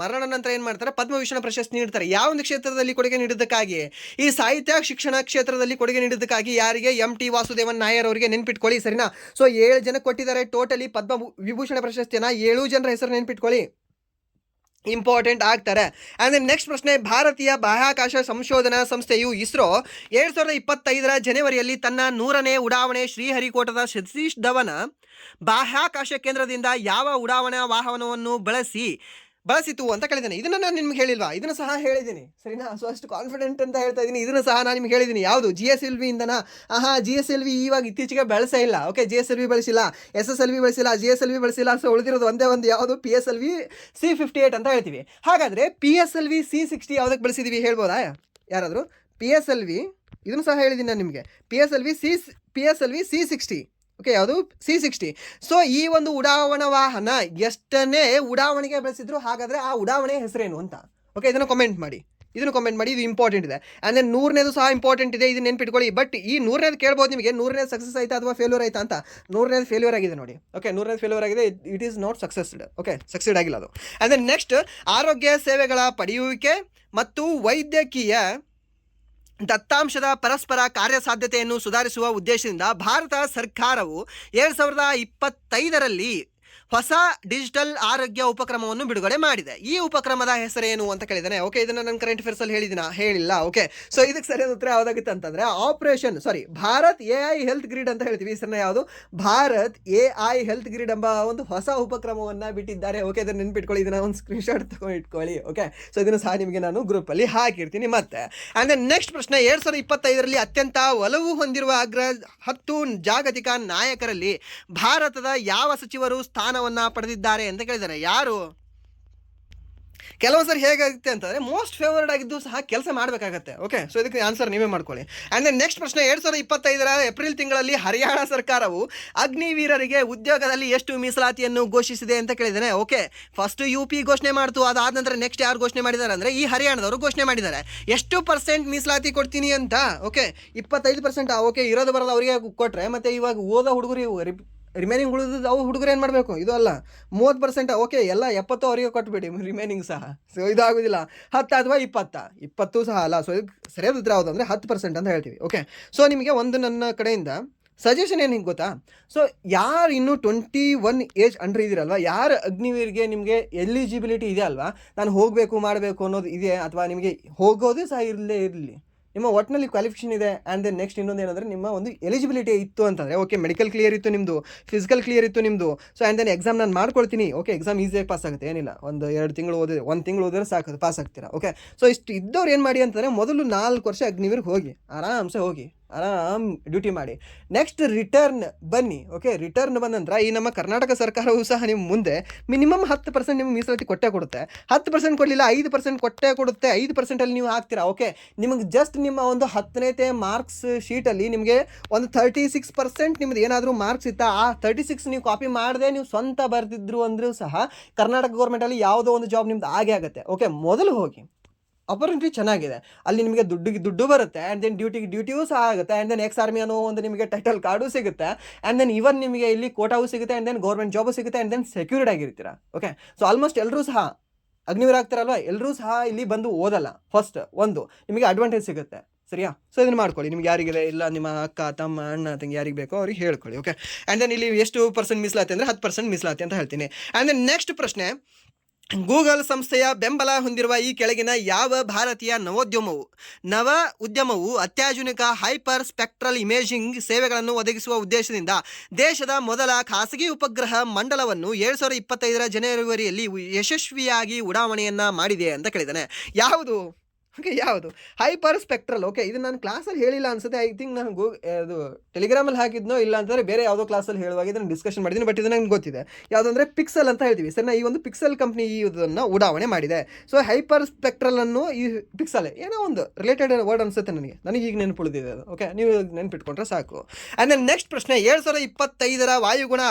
ಏನು ಮಾಡ್ತಾರೆ? ಪದ್ಮಭೂಷಣ ಪ್ರಶಸ್ತಿ ನೀಡ್ತಾರೆ. ಯಾವ ಒಂದು ಕ್ಷೇತ್ರದಲ್ಲಿ ಕೊಡುಗೆ ನೀಡಿದ್ದಕ್ಕಾಗಿ? ಈ ಸಾಹಿತ್ಯ ಶಿಕ್ಷಣ ಕ್ಷೇತ್ರದಲ್ಲಿ ಕೊಡುಗೆ ನೀಡಿದ್ದಕ್ಕಾಗಿ. ಯಾರಿಗೆ? MT ವಾಸುದೇವನ್ ನಾಯರ್ ಅವರಿಗೆ, ನೆನ್ಪಿಟ್ಕೊಳ್ಳಿ ಸರಿನಾ. ಸೊ 7 ಜನ ಕೊಟ್ಟಿದ್ದಾರೆ ಟೋಟಲಿ ಪದ್ಮ ವಿಭೂಷಣ ಪ್ರಶಸ್ತಿಯನ್ನ. 7 ಜನರ ಹೆಸರು ನೆನ್ಪಿಟ್ಕೊಳ್ಳಿ, ಇಂಪಾರ್ಟೆಂಟ್ ಆಗ್ತಾರೆ. ಆ್ಯಂಡ್ ದೆನ್ ನೆಕ್ಸ್ಟ್ ಪ್ರಶ್ನೆ, ಭಾರತೀಯ ಬಾಹ್ಯಾಕಾಶ ಸಂಶೋಧನಾ ಸಂಸ್ಥೆಯು ಇಸ್ರೋ 2025 ಜನವರಿಯಲ್ಲಿ ತನ್ನ 100ನೇ ಉಡಾವಣೆ ಶ್ರೀಹರಿಕೋಟದ ಸತೀಶ್ ಧವನ್ ಬಾಹ್ಯಾಕಾಶ ಕೇಂದ್ರದಿಂದ ಯಾವ ಉಡಾವಣಾ ವಾಹನವನ್ನು ಬಳಸಿತು ಅಂತ ಕೇಳಿದ್ದೇನೆ. ಇದನ್ನು ನಾನು ನಿಮ್ಗೆ ಹೇಳಿಲ್ವಾ? ಇದನ್ನು ಸಹ ಹೇಳಿದ್ದೀನಿ ಸರಿನಾ. ಸೊ ಅಷ್ಟು ಕಾನ್ಫಿಡೆಂಟ್ ಅಂತ ಹೇಳ್ತಾ ಇದ್ದೀನಿ. ಇದನ್ನು ಸಹ ನಾನು ನಿಮ್ಗೆ ಹೇಳಿದ್ದೀನಿ. ಯಾವುದು? GSLV ಇಂದನಾ? GSLV ಇವಾಗ ಇತ್ತೀಚೆಗೆ ಬಳಸೇ ಇಲ್ಲ. ಓಕೆ, GSLV ಬಳಸಿಲ್ಲ, SSLV ಬಳಸಿಲ್ಲ, GSLV ಬಳಸಿಲ್ಲ. ಸೊ ಉಳಿದಿರೋದು ಒಂದೇ ಒಂದು, ಯಾವುದು? PSLV C58 ಅಂತ ಹೇಳ್ತೀವಿ. ಹಾಗಾದರೆ PSLV C60 ಯಾವುದಕ್ಕೆ ಬಳಸಿದ್ದೀವಿ ಹೇಳ್ಬೋದಾ ಯಾರಾದರೂ? PSLV ಇದನ್ನು ಸಹ ಹೇಳಿದ್ದೀನಿ ನಾನು ನಿಮಗೆ. PSLV C60. ಓಕೆ, ಯಾವುದು? C60. ಸೊ ಈ ಒಂದು ಉಡಾವಣಾ ವಾಹನ ಎಷ್ಟನೇ ಉಡಾವಣೆಗೆ ಬಳಸಿದ್ರು? ಹಾಗಾದರೆ ಆ ಉಡಾವಣೆ ಹೆಸರೇನು ಅಂತ? ಓಕೆ, ಇದನ್ನು ಕಾಮೆಂಟ್ ಮಾಡಿ, ಇದು ಇಂಪಾರ್ಟೆಂಟ್ ಇದೆ. ಆ್ಯಂಡ್ ದೆನ್ 100ನೇದು ಸಹ ಇಂಪಾರ್ಟೆಂಟ್ ಇದೆ, ಇದನ್ನ ನೆನ್ಪಿಟ್ಕೊಳ್ಳಿ. ಬಟ್ ಈ 100ನೇದು ಕೇಳ್ಬೋದು ನಿಮಗೆ, 100ನೇದು ಸಕ್ಸಸ್ ಆಯಿತಾ ಅಥವಾ ಫೇಲ್ಯೂರ್ ಆಯಿತಾ ಅಂತ. 100ನೇದು ಫೇಲ್ಯೂರ್ ಆಗಿದೆ ನೋಡಿ. ಓಕೆ, 100ನೇದು ಫೇಲ್ಯೂರ್ ಆಗಿದೆ, it is not succeeded. Okay, succeed ಆಗಿಲ್ಲ ಅದು. ಆ್ಯಂಡ್ ದೆನ್ ನೆಕ್ಸ್ಟ್, ಆರೋಗ್ಯ ಸೇವೆಗಳ ಪಡೆಯುವಿಕೆ ಮತ್ತು ವೈದ್ಯಕೀಯ ದತ್ತಾಂಶದ ಪರಸ್ಪರ ಕಾರ್ಯಸಾಧ್ಯತೆಯನ್ನು ಸುಧಾರಿಸುವ ಉದ್ದೇಶದಿಂದ ಭಾರತ ಸರ್ಕಾರವು 2025ರಲ್ಲಿ ಹೊಸ ಡಿಜಿಟಲ್ ಆರೋಗ್ಯ ಉಪಕ್ರಮವನ್ನು ಬಿಡುಗಡೆ ಮಾಡಿದೆ. ಈ ಉಪಕ್ರಮದ ಹೆಸರೇನು ಅಂತ ಕೇಳಿದ್ದಾನೆ. ಓಕೆ, ಇದನ್ನು ನಾನು ಕರೆಂಟ್ ಅಫೇರ್ಸಲ್ಲಿ ಹೇಳಿಲ್ಲ. ಓಕೆ, ಸೊ ಇದಕ್ಕೆ ಸರಿಯಾದ ಉತ್ತರ ಯಾವುದಾಗುತ್ತೆ ಅಂತಂದರೆ ಭಾರತ್ AI ಹೆಲ್ತ್ ಗ್ರಿಡ್ ಅಂತ ಹೇಳ್ತೀವಿ. ಹೆಸರನ್ನ ಯಾವುದು? ಭಾರತ್ AI ಹೆಲ್ತ್ ಗ್ರಿಡ್ ಎಂಬ ಒಂದು ಹೊಸ ಉಪಕ್ರಮವನ್ನು ಬಿಟ್ಟಿದ್ದಾರೆ. ಓಕೆ, ಇದನ್ನು ನೆನ್ಪಿಟ್ಕೊಳ್ಳಿ, ಇದನ್ನು ಒಂದು ಸ್ಕ್ರೀನ್ಶಾಟ್ ತಗೊಂಡು ಇಟ್ಕೊಳ್ಳಿ. ಓಕೆ, ಸೊ ಇದನ್ನು ಸಹ ನಿಮಗೆ ನಾನು ಗ್ರೂಪಲ್ಲಿ ಹಾಕಿರ್ತೀನಿ ಮತ್ತೆ. ಆ್ಯಂಡ್ ದೆನ್ ನೆಕ್ಸ್ಟ್ ಪ್ರಶ್ನೆ, 2025ರಲ್ಲಿ ಅತ್ಯಂತ ಒಲವು ಹೊಂದಿರುವ 10 ಜಾಗತಿಕ ನಾಯಕರಲ್ಲಿ ಭಾರತದ ಯಾವ ಸಚಿವರು ಸ್ಥಾನವನ್ನು ಪಡೆದಿದ್ದಾರೆ ಅಂತ ಕೇಳಿದ್ದಾರೆ. ಯಾರು? ಕೆಲವು ಸರಿ ಹೇಗಾಗುತ್ತೆ ಅಂತಂದರೆ ಮೋಸ್ಟ್ ಫೇವರ್ಡ್ ಆಗಿದ್ದು ಸಹ ಕೆಲಸ ಮಾಡಬೇಕಾಗತ್ತೆ. ಓಕೆ, ಸೊ ಇದಕ್ಕೆ ಆನ್ಸರ್ ನೀವೇ ಮಾಡ್ಕೊಳ್ಳಿ. ಆ್ಯಂಡ್ ದೆನ್ ನೆಕ್ಸ್ಟ್ ಪ್ರಶ್ನೆ, 2025ರ ಏಪ್ರಿಲ್ ತಿಂಗಳಲ್ಲಿ ಹರಿಯಾಣ ಸರ್ಕಾರವು ಅಗ್ನಿವೀರರಿಗೆ ಉದ್ಯೋಗದಲ್ಲಿ ಎಷ್ಟು ಮೀಸಲಾತಿಯನ್ನು ಘೋಷಿಸಿದೆ ಅಂತ ಕೇಳಿದ್ದೇನೆ. ಓಕೆ, ಫಸ್ಟ್ UP ಘೋಷಣೆ ಮಾಡ್ತು, ಅದಾದ ನಂತರ ನೆಕ್ಸ್ಟ್ ಯಾರು ಘೋಷಣೆ ಮಾಡಿದ್ದಾರೆ ಅಂದರೆ ಈ ಹರಿಯಾಣದವರು ಘೋಷಣೆ ಮಾಡಿದ್ದಾರೆ. ಎಷ್ಟು % ಮೀಸಲಾತಿ ಕೊಡ್ತೀನಿ ಅಂತ? ಓಕೆ, 25%. ಓಕೆ, ಇರೋದು ಬರೋದು ಅವರಿಗೆ ಕೊಟ್ಟರೆ ಮತ್ತೆ ಇವಾಗ ಓದೋ ಹುಡುಗರು ರಿಮೈನಿಂಗ್ ಉಳಿದು ಅವು ಹುಡುಗರು ಏನು ಮಾಡಬೇಕು? ಇದು ಅಲ್ಲ, 30%. ಓಕೆ, ಎಲ್ಲ 70 ಅವರಿಗೆ ಕೊಟ್ಬಿಡಿ, ರಿಮೈನಿಂಗ್ ಸಹ. ಸೊ ಇದಾಗೋದಿಲ್ಲ. 10 ಅಥವಾ 20 ಸಹ ಅಲ್ಲ. ಸೊ ಇದಕ್ಕೆ ಸರಿಯಾದ ಉತ್ತರ ಯಾವುದು ಅಂದರೆ 10% ಅಂತ ಹೇಳ್ತೀವಿ. ಓಕೆ, ಸೊ ನಿಮಗೆ ಒಂದು ನನ್ನ ಕಡೆಯಿಂದ ಸಜೆಷನ್ ಏನು ಹಿಂಗೆ ಗೊತ್ತಾ? ಸೊ ಯಾರು ಇನ್ನೂ 21 ಏಜ್ ಅಂಡರ್ ಇದ್ದೀರಲ್ವ, ಯಾರು ಅಗ್ನಿವೀರ್ಗೆ ನಿಮಗೆ ಎಲಿಜಿಬಿಲಿಟಿ ಇದೆ ಅಲ್ವಾ, ನಾನು ಹೋಗಬೇಕು ಮಾಡಬೇಕು ಅನ್ನೋದು ಇದೆ, ಅಥವಾ ನಿಮಗೆ ಹೋಗೋದೇ ಸಹ ಇರಲಿ, ನಿಮ್ಮ ಒಟ್ಟಿನಲ್ಲಿ ಕ್ವಾಲಿಫಿಕೇಷನ್ ಇದೆ. ಆ್ಯಂಡ್ ದೆನ್ ನೆಕ್ಸ್ಟ್ ಇನ್ನೊಂದು ಏನಂದರೆ ನಿಮ್ಮ ಒಂದು ಎಲಿಜಿಬಿಲಿಟಿ ಇತ್ತು ಅಂತಂದರೆ, ಓಕೆ, ಮೆಡಿಕಲ್ ಕ್ಲಿಯರ್ ಇತ್ತು ನಿಮ್ಮದು, ಫಿಸಿಕಲ್ ಕ್ಲಿಯರ್ ಇತ್ತು ನಿಮ್ಮದು. ಸೊ ಆ್ಯಂಡ್ ದೆನ್ ಎಕ್ಸಾಮ್ ನಾನು ಮಾಡ್ಕೊಳ್ತೀನಿ. ಓಕೆ, ಎಕ್ಸಾಮ್ ಈಸಿಯಾಗಿ ಪಾಸ್ ಆಗುತ್ತೆ, ಏನಿಲ್ಲ, ಒಂದು 2 ತಿಂಗಳು ಓದಿದ್ರೆ 1 ತಿಂಗಳು ಓದಿದ್ರೆ ಸಾಕು, ಪಾಸ್ ಆಗ್ತೀರಾ. ಓಕೆ, ಸೊ ಇಷ್ಟು ಇದ್ದವ್ರು ಏನು ಮಾಡಿ ಅಂತಂದರೆ ಮೊದಲು 4 ವರ್ಷ ಅಗ್ನಿವೀರ್ಗೆ ಹೋಗಿ, ಆರಾಮ್ಸೆ ಹೋಗಿ. ಆರಾಮ್ ಡ್ಯೂಟಿ ಮಾಡಿ. ನೆಕ್ಸ್ಟ್ ರಿಟರ್ನ್ ಬನ್ನಿ. ಓಕೆ, ರಿಟರ್ನ್ ಬಂದ ನಂತರ ಈ ನಮ್ಮ ಕರ್ನಾಟಕ ಸರ್ಕಾರವು ಸಹ ನಿಮ್ಮ ಮುಂದೆ ಮಿನಿಮಮ್ 10% ನಿಮ್ಗೆ ಮೀಸಲಾತಿ ಕೊಟ್ಟೇ ಕೊಡುತ್ತೆ. 10% ಕೊಡಲಿಲ್ಲ 5% ಕೊಟ್ಟೇ ಕೊಡುತ್ತೆ. 5%ಅಲ್ಲಿ ನೀವು ಹಾಕ್ತೀರಾ. ಓಕೆ, ನಿಮಗೆ ಜಸ್ಟ್ ನಿಮ್ಮ ಒಂದು 10ನೇ ಮಾರ್ಕ್ಸ್ ಶೀಟಲ್ಲಿ ನಿಮಗೆ ಒಂದು 36% ನಿಮ್ದು ಏನಾದರೂ ಮಾರ್ಕ್ಸ್ ಇತ್ತಾ, ಆ 36 ನೀವು ಕಾಪಿ ಮಾಡದೆ ನೀವು ಸ್ವಂತ ಬರೆದಿದ್ರು ಅಂದರೂ ಸಹ ಕರ್ನಾಟಕ ಗೌರ್ಮೆಂಟಲ್ಲಿ ಯಾವುದೋ ಒಂದು ಜಾಬ್ ನಿಮ್ದು ಆಗೇ ಆಗುತ್ತೆ. ಓಕೆ, ಮೊದಲು ಹೋಗಿ, ಅಪರ್ಚುನಿಟಿ ಚೆನ್ನಾಗಿದೆ, ಅಲ್ಲಿ ನಿಮಗೆ ದುಡ್ಡು ಬರುತ್ತೆ. ಆ್ಯಂಡ್ ದೆನ್ ಡ್ಯೂಟಿಯೂ ಸಹ ಆಗುತ್ತೆ. ಆ್ಯಂಡ್ ದೆನ್ ಎಕ್ಸ್ ಆರ್ಮಿ ಅನ್ನೋ ಒಂದು ನಿಮಗೆ ಟೈಟಲ್ ಕಾರ್ಡು ಸಿಗುತ್ತೆ. ಆ್ಯಂಡ್ ದೆನ್ ಇವನ್ ನಿಮಗೆ ಇಲ್ಲಿ ಕೋಟಾವು ಸಿಗುತ್ತೆ. ಆ್ಯಂಡ್ ದೆನ್ ಗೌರ್ಮೆಂಟ್ ಜಾಬು ಸಿಗುತ್ತೆ. ಆ್ಯಂಡ್ ದೆನ್ ಸೆಕ್ಯೂರ್ಡ್ ಆಗಿರ್ತೀರಾ. ಓಕೆ, ಸೊ ಆಲ್ಮೋಸ್ಟ್ ಎಲ್ಲರೂ ಸಹ ಅಗ್ನಿವೀರ ಆಗ್ತಾರಲ್ವ, ಎಲ್ಲರೂ ಸಹ ಇಲ್ಲಿ ಬಂದು ಓದಲ್ಲ. ಫಸ್ಟ್ ಒಂದು ನಿಮಗೆ ಅಡ್ವಾಂಟೇಜ್ ಸಿಗುತ್ತೆ. ಸರಿಯಾ? ಸೊ ಇದನ್ನು ಮಾಡ್ಕೊಳ್ಳಿ. ನಿಮ್ಗೆ ಯಾರಿಗಿದೆ ಇಲ್ಲ ನಿಮ್ಮ ಅಕ್ಕ ತಮ್ಮ ಅಣ್ಣ ತಂಗಿ ಯಾರಿಗೆ ಬೇಕೋ ಅವ್ರಿಗೆ ಹೇಳ್ಕೊಳ್ಳಿ. ಓಕೆ, ಆ್ಯಂಡ್ ದೆನ್ ಇಲ್ಲಿ ಎಷ್ಟು ಪರ್ಸೆಂಟ್ ಮೀಸಲಾತಿ ಅಂದರೆ 10% ಮೀಸಲಾತಿ ಅಂತ ಹೇಳ್ತೀನಿ. ಆ್ಯಂಡ್ ದೆನ್ ನೆಕ್ಸ್ಟ್ ಪ್ರಶ್ನೆ, ಗೂಗಲ್ ಸಂಸ್ಥೆಯ ಬೆಂಬಲ ಹೊಂದಿರುವ ಈ ಕೆಳಗಿನ ಯಾವ ಭಾರತೀಯ ನವ ಉದ್ಯಮವು ಅತ್ಯಾಧುನಿಕ ಹೈಪರ್ ಸ್ಪೆಕ್ಟ್ರಲ್ ಇಮೇಜಿಂಗ್ ಸೇವೆಗಳನ್ನು ಒದಗಿಸುವ ಉದ್ದೇಶದಿಂದ ದೇಶದ ಮೊದಲ ಖಾಸಗಿ ಉಪಗ್ರಹ ಮಂಡಲವನ್ನು 2025 ಜನವರಿಯಲ್ಲಿ ಯಶಸ್ವಿಯಾಗಿ ಉಡಾವಣೆಯನ್ನ ಮಾಡಿದೆ ಅಂತ ಕೇಳಿದ್ದಾನೆ. ಯಾವುದು? ಓಕೆ, ಯಾವುದು? Hyper spectral. ಓಕೆ, ಇದು ನಾನು ಕ್ಲಾಸಲ್ಲಿ ಹೇಳಿಲ್ಲ ಅನ್ಸುತ್ತೆ. ಐ ಥಿಂಕ್ ನಾನು ಅದು ಟೆಲಿಗ್ರಾಮಲ್ಲಿ ಹಾಕಿದ್ನೋ ಇಲ್ಲ ಅಂತಂದರೆ ಬೇರೆ ಯಾವುದೋ ಕ್ಲಾಸಲ್ಲಿ ಹೇಳುವಾಗ ಇದನ್ನು ಡಿಸ್ಕಷನ್ ಮಾಡಿದ್ದೀನಿ. ಬಟ್ ಇದು ನನಗೆ ಗೊತ್ತಿದೆ. ಯಾವುದಂದರೆ ಪಿಕ್ಸೆಲ್ ಅಂತ ಹೇಳ್ತೀವಿ ಸರ್. ಈ ಒಂದು ಪಿಕ್ಸೆಲ್ ಕಂಪ್ನಿ ಇದನ್ನು ಉಡಾವಣೆ ಮಾಡಿದೆ. ಸೊ ಹೈಪರ್ ಸ್ಪೆಕ್ಟ್ರಲನ್ನು ಈ ಪಿಕ್ಸೆಲ್ ಏನೋ ಒಂದು ರಿಲೇಟೆಡ್ ವರ್ಡ್ ಅನ್ಸುತ್ತೆ ನನಗೆ ಈಗ ನೆನಪುಳಿದಿದೆ ಅದು. ಓಕೆ, ನೀವು ನೆನಪಿಟ್ಕೊಂಡ್ರೆ ಸಾಕು. ಆ್ಯಂಡ್ ದೆನ್ ನೆಕ್ಸ್ಟ್ ಪ್ರಶ್ನೆ, 2025 ವಾಯುಗುಣ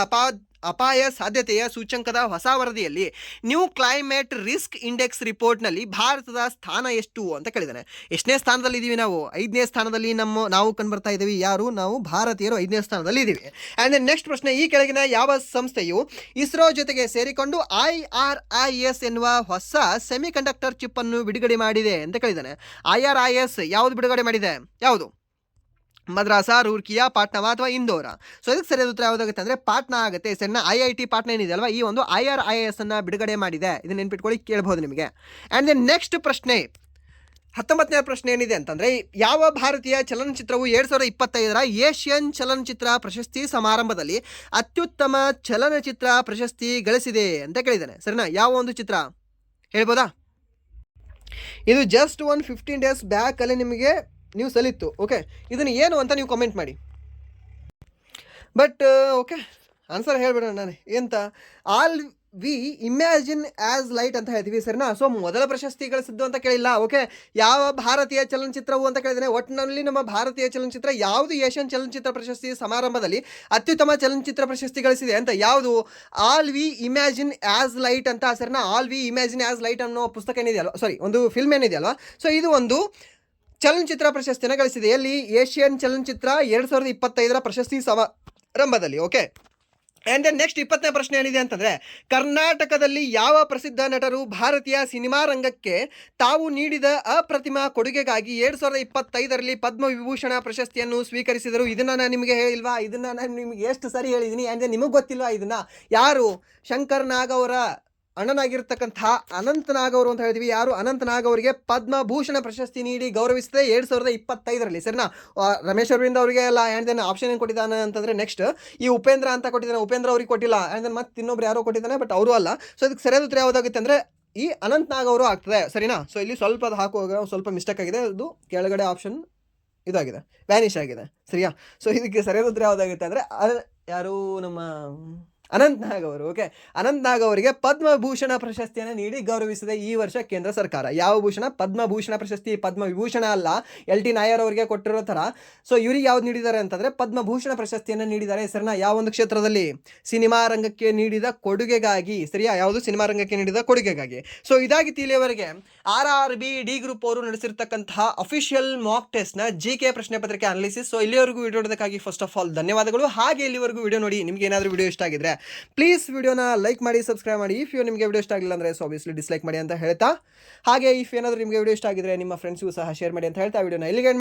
ಅಪಾಯ ಸಾಧ್ಯತೆಯ ಸೂಚ್ಯಂಕದ ಹೊಸ ವರದಿಯಲ್ಲಿ ನ್ಯೂ ಕ್ಲೈಮೇಟ್ ರಿಸ್ಕ್ ಇಂಡೆಕ್ಸ್ ರಿಪೋರ್ಟ್ನಲ್ಲಿ ಭಾರತದ ಸ್ಥಾನ ಎಷ್ಟು ಅಂತ ಕೇಳಿದ್ದಾನೆ. ಎಷ್ಟನೇ ಸ್ಥಾನದಲ್ಲಿ ಇದ್ದೀವಿ ನಾವು? 5ನೇ ಸ್ಥಾನದಲ್ಲಿ ನಾವು ಕಂಡುಬರ್ತಾ ಇದ್ದೀವಿ. ಯಾರು? ನಾವು ಭಾರತೀಯರು 5ನೇ ಸ್ಥಾನದಲ್ಲಿ ಇದ್ದೀವಿ. ಆ್ಯಂಡ್ ದೆನ್ ನೆಕ್ಸ್ಟ್ ಪ್ರಶ್ನೆ, ಈ ಕೆಳಗಿನ ಯಾವ ಸಂಸ್ಥೆಯು ಇಸ್ರೋ ಜೊತೆಗೆ ಸೇರಿಕೊಂಡು IRIS ಎನ್ನುವ ಹೊಸ ಸೆಮಿ ಕಂಡಕ್ಟರ್ ಚಿಪ್ ಅನ್ನು ಬಿಡುಗಡೆ ಮಾಡಿದೆ ಅಂತ ಕೇಳಿದ್ದಾನೆ. IRIS ಯಾವುದು ಬಿಡುಗಡೆ ಮಾಡಿದೆ? ಯಾವುದು? ಮದ್ರಾಸ, ರೂರ್ಕಿಯಾ, ಪಾಟ್ನಾ ಅಥವಾ ಇಂದೋರ? ಸೊ ಇದಕ್ಕೆ ಸರಿಯಾದ ಉತ್ತರ ಯಾವುದಾಗುತ್ತೆ ಅಂದರೆ ಪಾಟ್ನಾ ಆಗುತ್ತೆ. ಸರಿನಾ? IIT ಪಾಟ್ನಾ ಏನಿದೆ ಅಲ್ವಾ, ಈ ಒಂದು IRIS ಅನ್ನು ಬಿಡುಗಡೆ ಮಾಡಿದೆ. ಇದನ್ನ ನೆನ್ಪಿಟ್ಕೊಳ್ಳಿ, ಕೇಳಬಹುದು ನಿಮಗೆ. ಆ್ಯಂಡ್ ದೆನ್ ನೆಕ್ಸ್ಟ್ ಪ್ರಶ್ನೆ, 19ನೇ ಪ್ರಶ್ನೆ ಏನಿದೆ ಅಂತಂದರೆ, ಯಾವ ಭಾರತೀಯ ಚಲನಚಿತ್ರವು 2025 ಏಷ್ಯನ್ ಚಲನಚಿತ್ರ ಪ್ರಶಸ್ತಿ ಸಮಾರಂಭದಲ್ಲಿ ಅತ್ಯುತ್ತಮ ಚಲನಚಿತ್ರ ಪ್ರಶಸ್ತಿ ಗಳಿಸಿದೆ ಅಂತ ಕೇಳಿದ್ದಾನೆ. ಸರಿನಾ? ಯಾವ ಒಂದು ಚಿತ್ರ ಹೇಳ್ಬೋದಾ? ಇದು ಜಸ್ಟ್ 15 days ಬ್ಯಾಕಲ್ಲಿ ನಿಮಗೆ ನ್ಯೂಸ್ ಅಲ್ಲಿತ್ತು. ಓಕೆ, ಇದನ್ನು ಏನು ಅಂತ ನೀವು ಕಮೆಂಟ್ ಮಾಡಿ. ಬಟ್ ಓಕೆ, ಆನ್ಸರ್ ಹೇಳ್ಬಿಡೋಣ ನಾನು. ಎಂತ? All we imagine as light ಅಂತ ಹೇಳ್ತೀವಿ. ಸರಿನಾ? ಸೊ ಮೊದಲ ಪ್ರಶಸ್ತಿ ಗಳಿಸಿದ್ದು ಅಂತ ಕೇಳಿಲ್ಲ. ಓಕೆ, ಯಾವ ಭಾರತೀಯ ಚಲನಚಿತ್ರವು ಅಂತ ಕೇಳಿದರೆ ಒಟ್ಟಿನಲ್ಲಿ ನಮ್ಮ ಭಾರತೀಯ ಚಲನಚಿತ್ರ ಯಾವುದು ಏಷ್ಯನ್ ಚಲನಚಿತ್ರ ಪ್ರಶಸ್ತಿ ಸಮಾರಂಭದಲ್ಲಿ ಅತ್ಯುತ್ತಮ ಚಲನಚಿತ್ರ ಪ್ರಶಸ್ತಿ ಗಳಿಸಿದೆ ಅಂತ? ಯಾವುದು? All we imagine as light ಅಂತ. ಸರಿನಾ? All we imagine as light ಅನ್ನೋ ಪುಸ್ತಕ ಏನಿದೆಯಲ್ವ, ಸಾರಿ, ಒಂದು ಫಿಲ್ಮ್ ಏನಿದೆಯಲ್ವ, ಸೊ ಇದು ಒಂದು ಚಲನಚಿತ್ರ ಪ್ರಶಸ್ತಿಯನ್ನು ಗಳಿಸಿದೆ. ಎಲ್ಲಿ? ಏಷ್ಯನ್ ಚಲನಚಿತ್ರ 2025 ಪ್ರಶಸ್ತಿ ಸಮಾರಂಭದಲ್ಲಿ. ಓಕೆ, ಆ್ಯಂಡ್ ದೆನ್ ನೆಕ್ಸ್ಟ್ 20ನೇ ಪ್ರಶ್ನೆ ಏನಿದೆ ಅಂತಂದರೆ, ಕರ್ನಾಟಕದಲ್ಲಿ ಯಾವ ಪ್ರಸಿದ್ಧ ನಟರು ಭಾರತೀಯ ಸಿನಿಮಾ ರಂಗಕ್ಕೆ ತಾವು ನೀಡಿದ ಅಪ್ರತಿಮ ಕೊಡುಗೆಗಾಗಿ 2025 ಪದ್ಮವಿಭೂಷಣ ಪ್ರಶಸ್ತಿಯನ್ನು ಸ್ವೀಕರಿಸಿದರು? ಇದನ್ನು ನಾನು ನಿಮಗೆ ಹೇಳಿಲ್ವಾ? ಇದನ್ನು ನಾನು ನಿಮಗೆ ಎಷ್ಟು ಸರಿ ಹೇಳಿದ್ದೀನಿ. ಆ್ಯಂಡ್ ದೆನ್ ನಿಮಗೆ ಗೊತ್ತಿಲ್ವಾ ಇದನ್ನು? ಯಾರು? ಶಂಕರ್ ನಾಗ್ ಅವರ ಅಣ್ಣನಾಗಿರ್ತಕ್ಕಂಥ ಅನಂತ್ ನಾಗ್ ಅವರು ಅಂತ ಹೇಳ್ತೀವಿ. ಯಾರು? ಅನಂತ್ ನಾಗ್ ಅವರಿಗೆ ಪದ್ಮಭೂಷಣ ಪ್ರಶಸ್ತಿ ನೀಡಿ ಗೌರವಿಸಿದೆ 2025. ಸರಿನಾ? ರಮೇಶ್ ಅರವಿಂದ್ ಅವರಿಗೆ ಎಲ್ಲ. ಆ್ಯಂಡ್ ದೆನ್ ಆಪ್ಷನ್ ಏನು ಕೊಟ್ಟಿದ್ದಾನೆ ಅಂತಂದರೆ, ನೆಕ್ಸ್ಟ್ ಈ ಉಪೇಂದ್ರ ಅಂತ ಕೊಟ್ಟಿದ್ದಾನೆ, ಉಪೇಂದ್ರ ಅವ್ರಿಗೆ ಕೊಟ್ಟಿಲ್ಲ. ಆ್ಯಂಡ್ ದೆನ್ ಮತ್ತೆ ಇನ್ನೊಬ್ರು ಯಾರೋ ಕೊಟ್ಟಿದ್ದಾನೆ, ಬಟ್ ಅವರು ಅಲ್ಲ. ಸೊ ಇದಕ್ಕೆ ಸರಿಯಾದ ಉತ್ತರ ಯಾವುದಾಗುತ್ತೆ ಅಂದರೆ ಈ ಅನಂತ್ ನಾಗ್ ಅವರು ಆಗ್ತದೆ. ಸರಿನಾ? ಸೊ ಇಲ್ಲಿ ಸ್ವಲ್ಪ ಅದು ಹಾಕುವಾಗ ಸ್ವಲ್ಪ ಮಿಸ್ಟೇಕ್ ಆಗಿದೆ. ಅದು ಕೆಳಗಡೆ ಆಪ್ಷನ್ ಇದಾಗಿದೆ, ವ್ಯಾನಿಷ್ ಆಗಿದೆ. ಸರಿಯಾ? ಸೊ ಇದಕ್ಕೆ ಸರಿಯಾದ ಉತ್ತರ ಯಾವುದಾಗುತ್ತೆ ಅಂದರೆ ಯಾರು? ನಮ್ಮ ಅನಂತ್ ನಾಗ್ ಅವರು. ಓಕೆ, ಅನಂತ್ ನಾಗ್ ಅವರಿಗೆ ಪದ್ಮಭೂಷಣ ಪ್ರಶಸ್ತಿಯನ್ನು ನೀಡಿ ಗೌರವಿಸಿದೆ ಈ ವರ್ಷ ಕೇಂದ್ರ ಸರ್ಕಾರ. ಯಾವ ಭೂಷಣ? ಪದ್ಮಭೂಷಣ ಪ್ರಶಸ್ತಿ. ಪದ್ಮವಿಭೂಷಣ ಅಲ್ಲ, LT ನಾಯರ್ ಅವರಿಗೆ ಕೊಟ್ಟಿರೋ ಥರ. ಸೊ ಇವ್ರಿಗೆ ಯಾವ್ದು ನೀಡಿದ್ದಾರೆ ಅಂತಂದರೆ ಪದ್ಮಭೂಷಣ ಪ್ರಶಸ್ತಿಯನ್ನು ನೀಡಿದ್ದಾರೆ. ಸರಿನಾ? ಯಾವ ಒಂದು ಕ್ಷೇತ್ರದಲ್ಲಿ? ಸಿನಿಮಾ ರಂಗಕ್ಕೆ ನೀಡಿದ ಕೊಡುಗೆಗಾಗಿ. ಸರಿಯಾ? ಯಾವುದು? ಸಿನಿಮಾ ರಂಗಕ್ಕೆ ನೀಡಿದ ಕೊಡುಗೆಗಾಗಿ. ಸೊ ಇದಾಗಿ ತಿಳಿಯವರೆಗೆ RRB ಡಿ ಗ್ರೂಪ್ ಅವರು ನಡೆಸಿರ್ತಕ್ಕಂತಹ ಅಫಿಷಿಯಲ್ ಮಾಕ್ ಟೆಸ್ಟ್ನ GK ಪ್ರಶ್ನೆ ಪತ್ರಿಕೆ ಅನಾಲಿಸಿಸ್. ಸೊ ಇಲ್ಲಿವರೆಗೂ ವಿಡಿಯೋ ನೋಡೋದಕ್ಕಾಗಿ ಫಸ್ಟ್ ಆಫ್ ಆಲ್ ಧನ್ಯವಾದಗಳು. ಹಾಗೆ ಇಲ್ಲಿವರೆಗೂ ವಿಡಿಯೋ ನೋಡಿ ನಿಮಗೆ ಏನಾದರೂ ವಿಡಿಯೋ ಇಷ್ಟ ಆಗಿದ್ರೆ ಪ್ಲೀಸ್ ವಿಡಿಯೋನ ಲೈಕ್ ಮಾಡಿ, ಸಬ್ಸ್ಕ್ರೈಬ್ ಮಾಡಿ. ಇಫ್ ನಿಮಗೆ ವಿಡಿಯೋ ಇಷ್ಟ ಆಗಿಲ್ಲ ಅಂದರೆ ಆಬ್ವಿಯಸ್ಲಿ ಡಿಸ್ಲೈಕ್ ಮಾಡಿ ಅಂತ ಹೇಳ್ತಾ, ಹಾಗೆ ಇಫ್ ಏನಾದರೂ ನಿಮಗೆ ವಿಡಿಯೋ ಇಷ್ಟ ಆಗಿದ್ರೆ ನಿಮ್ಮ ಫ್ರೆಂಡ್ಸ್ಗೂ ಸಹ ಶೇರ್ ಮಾಡಿ ಅಂತ ಹೇಳ್ತಾ ವಿಡಿಯೋನ ಇಲ್ಲಿಗೆ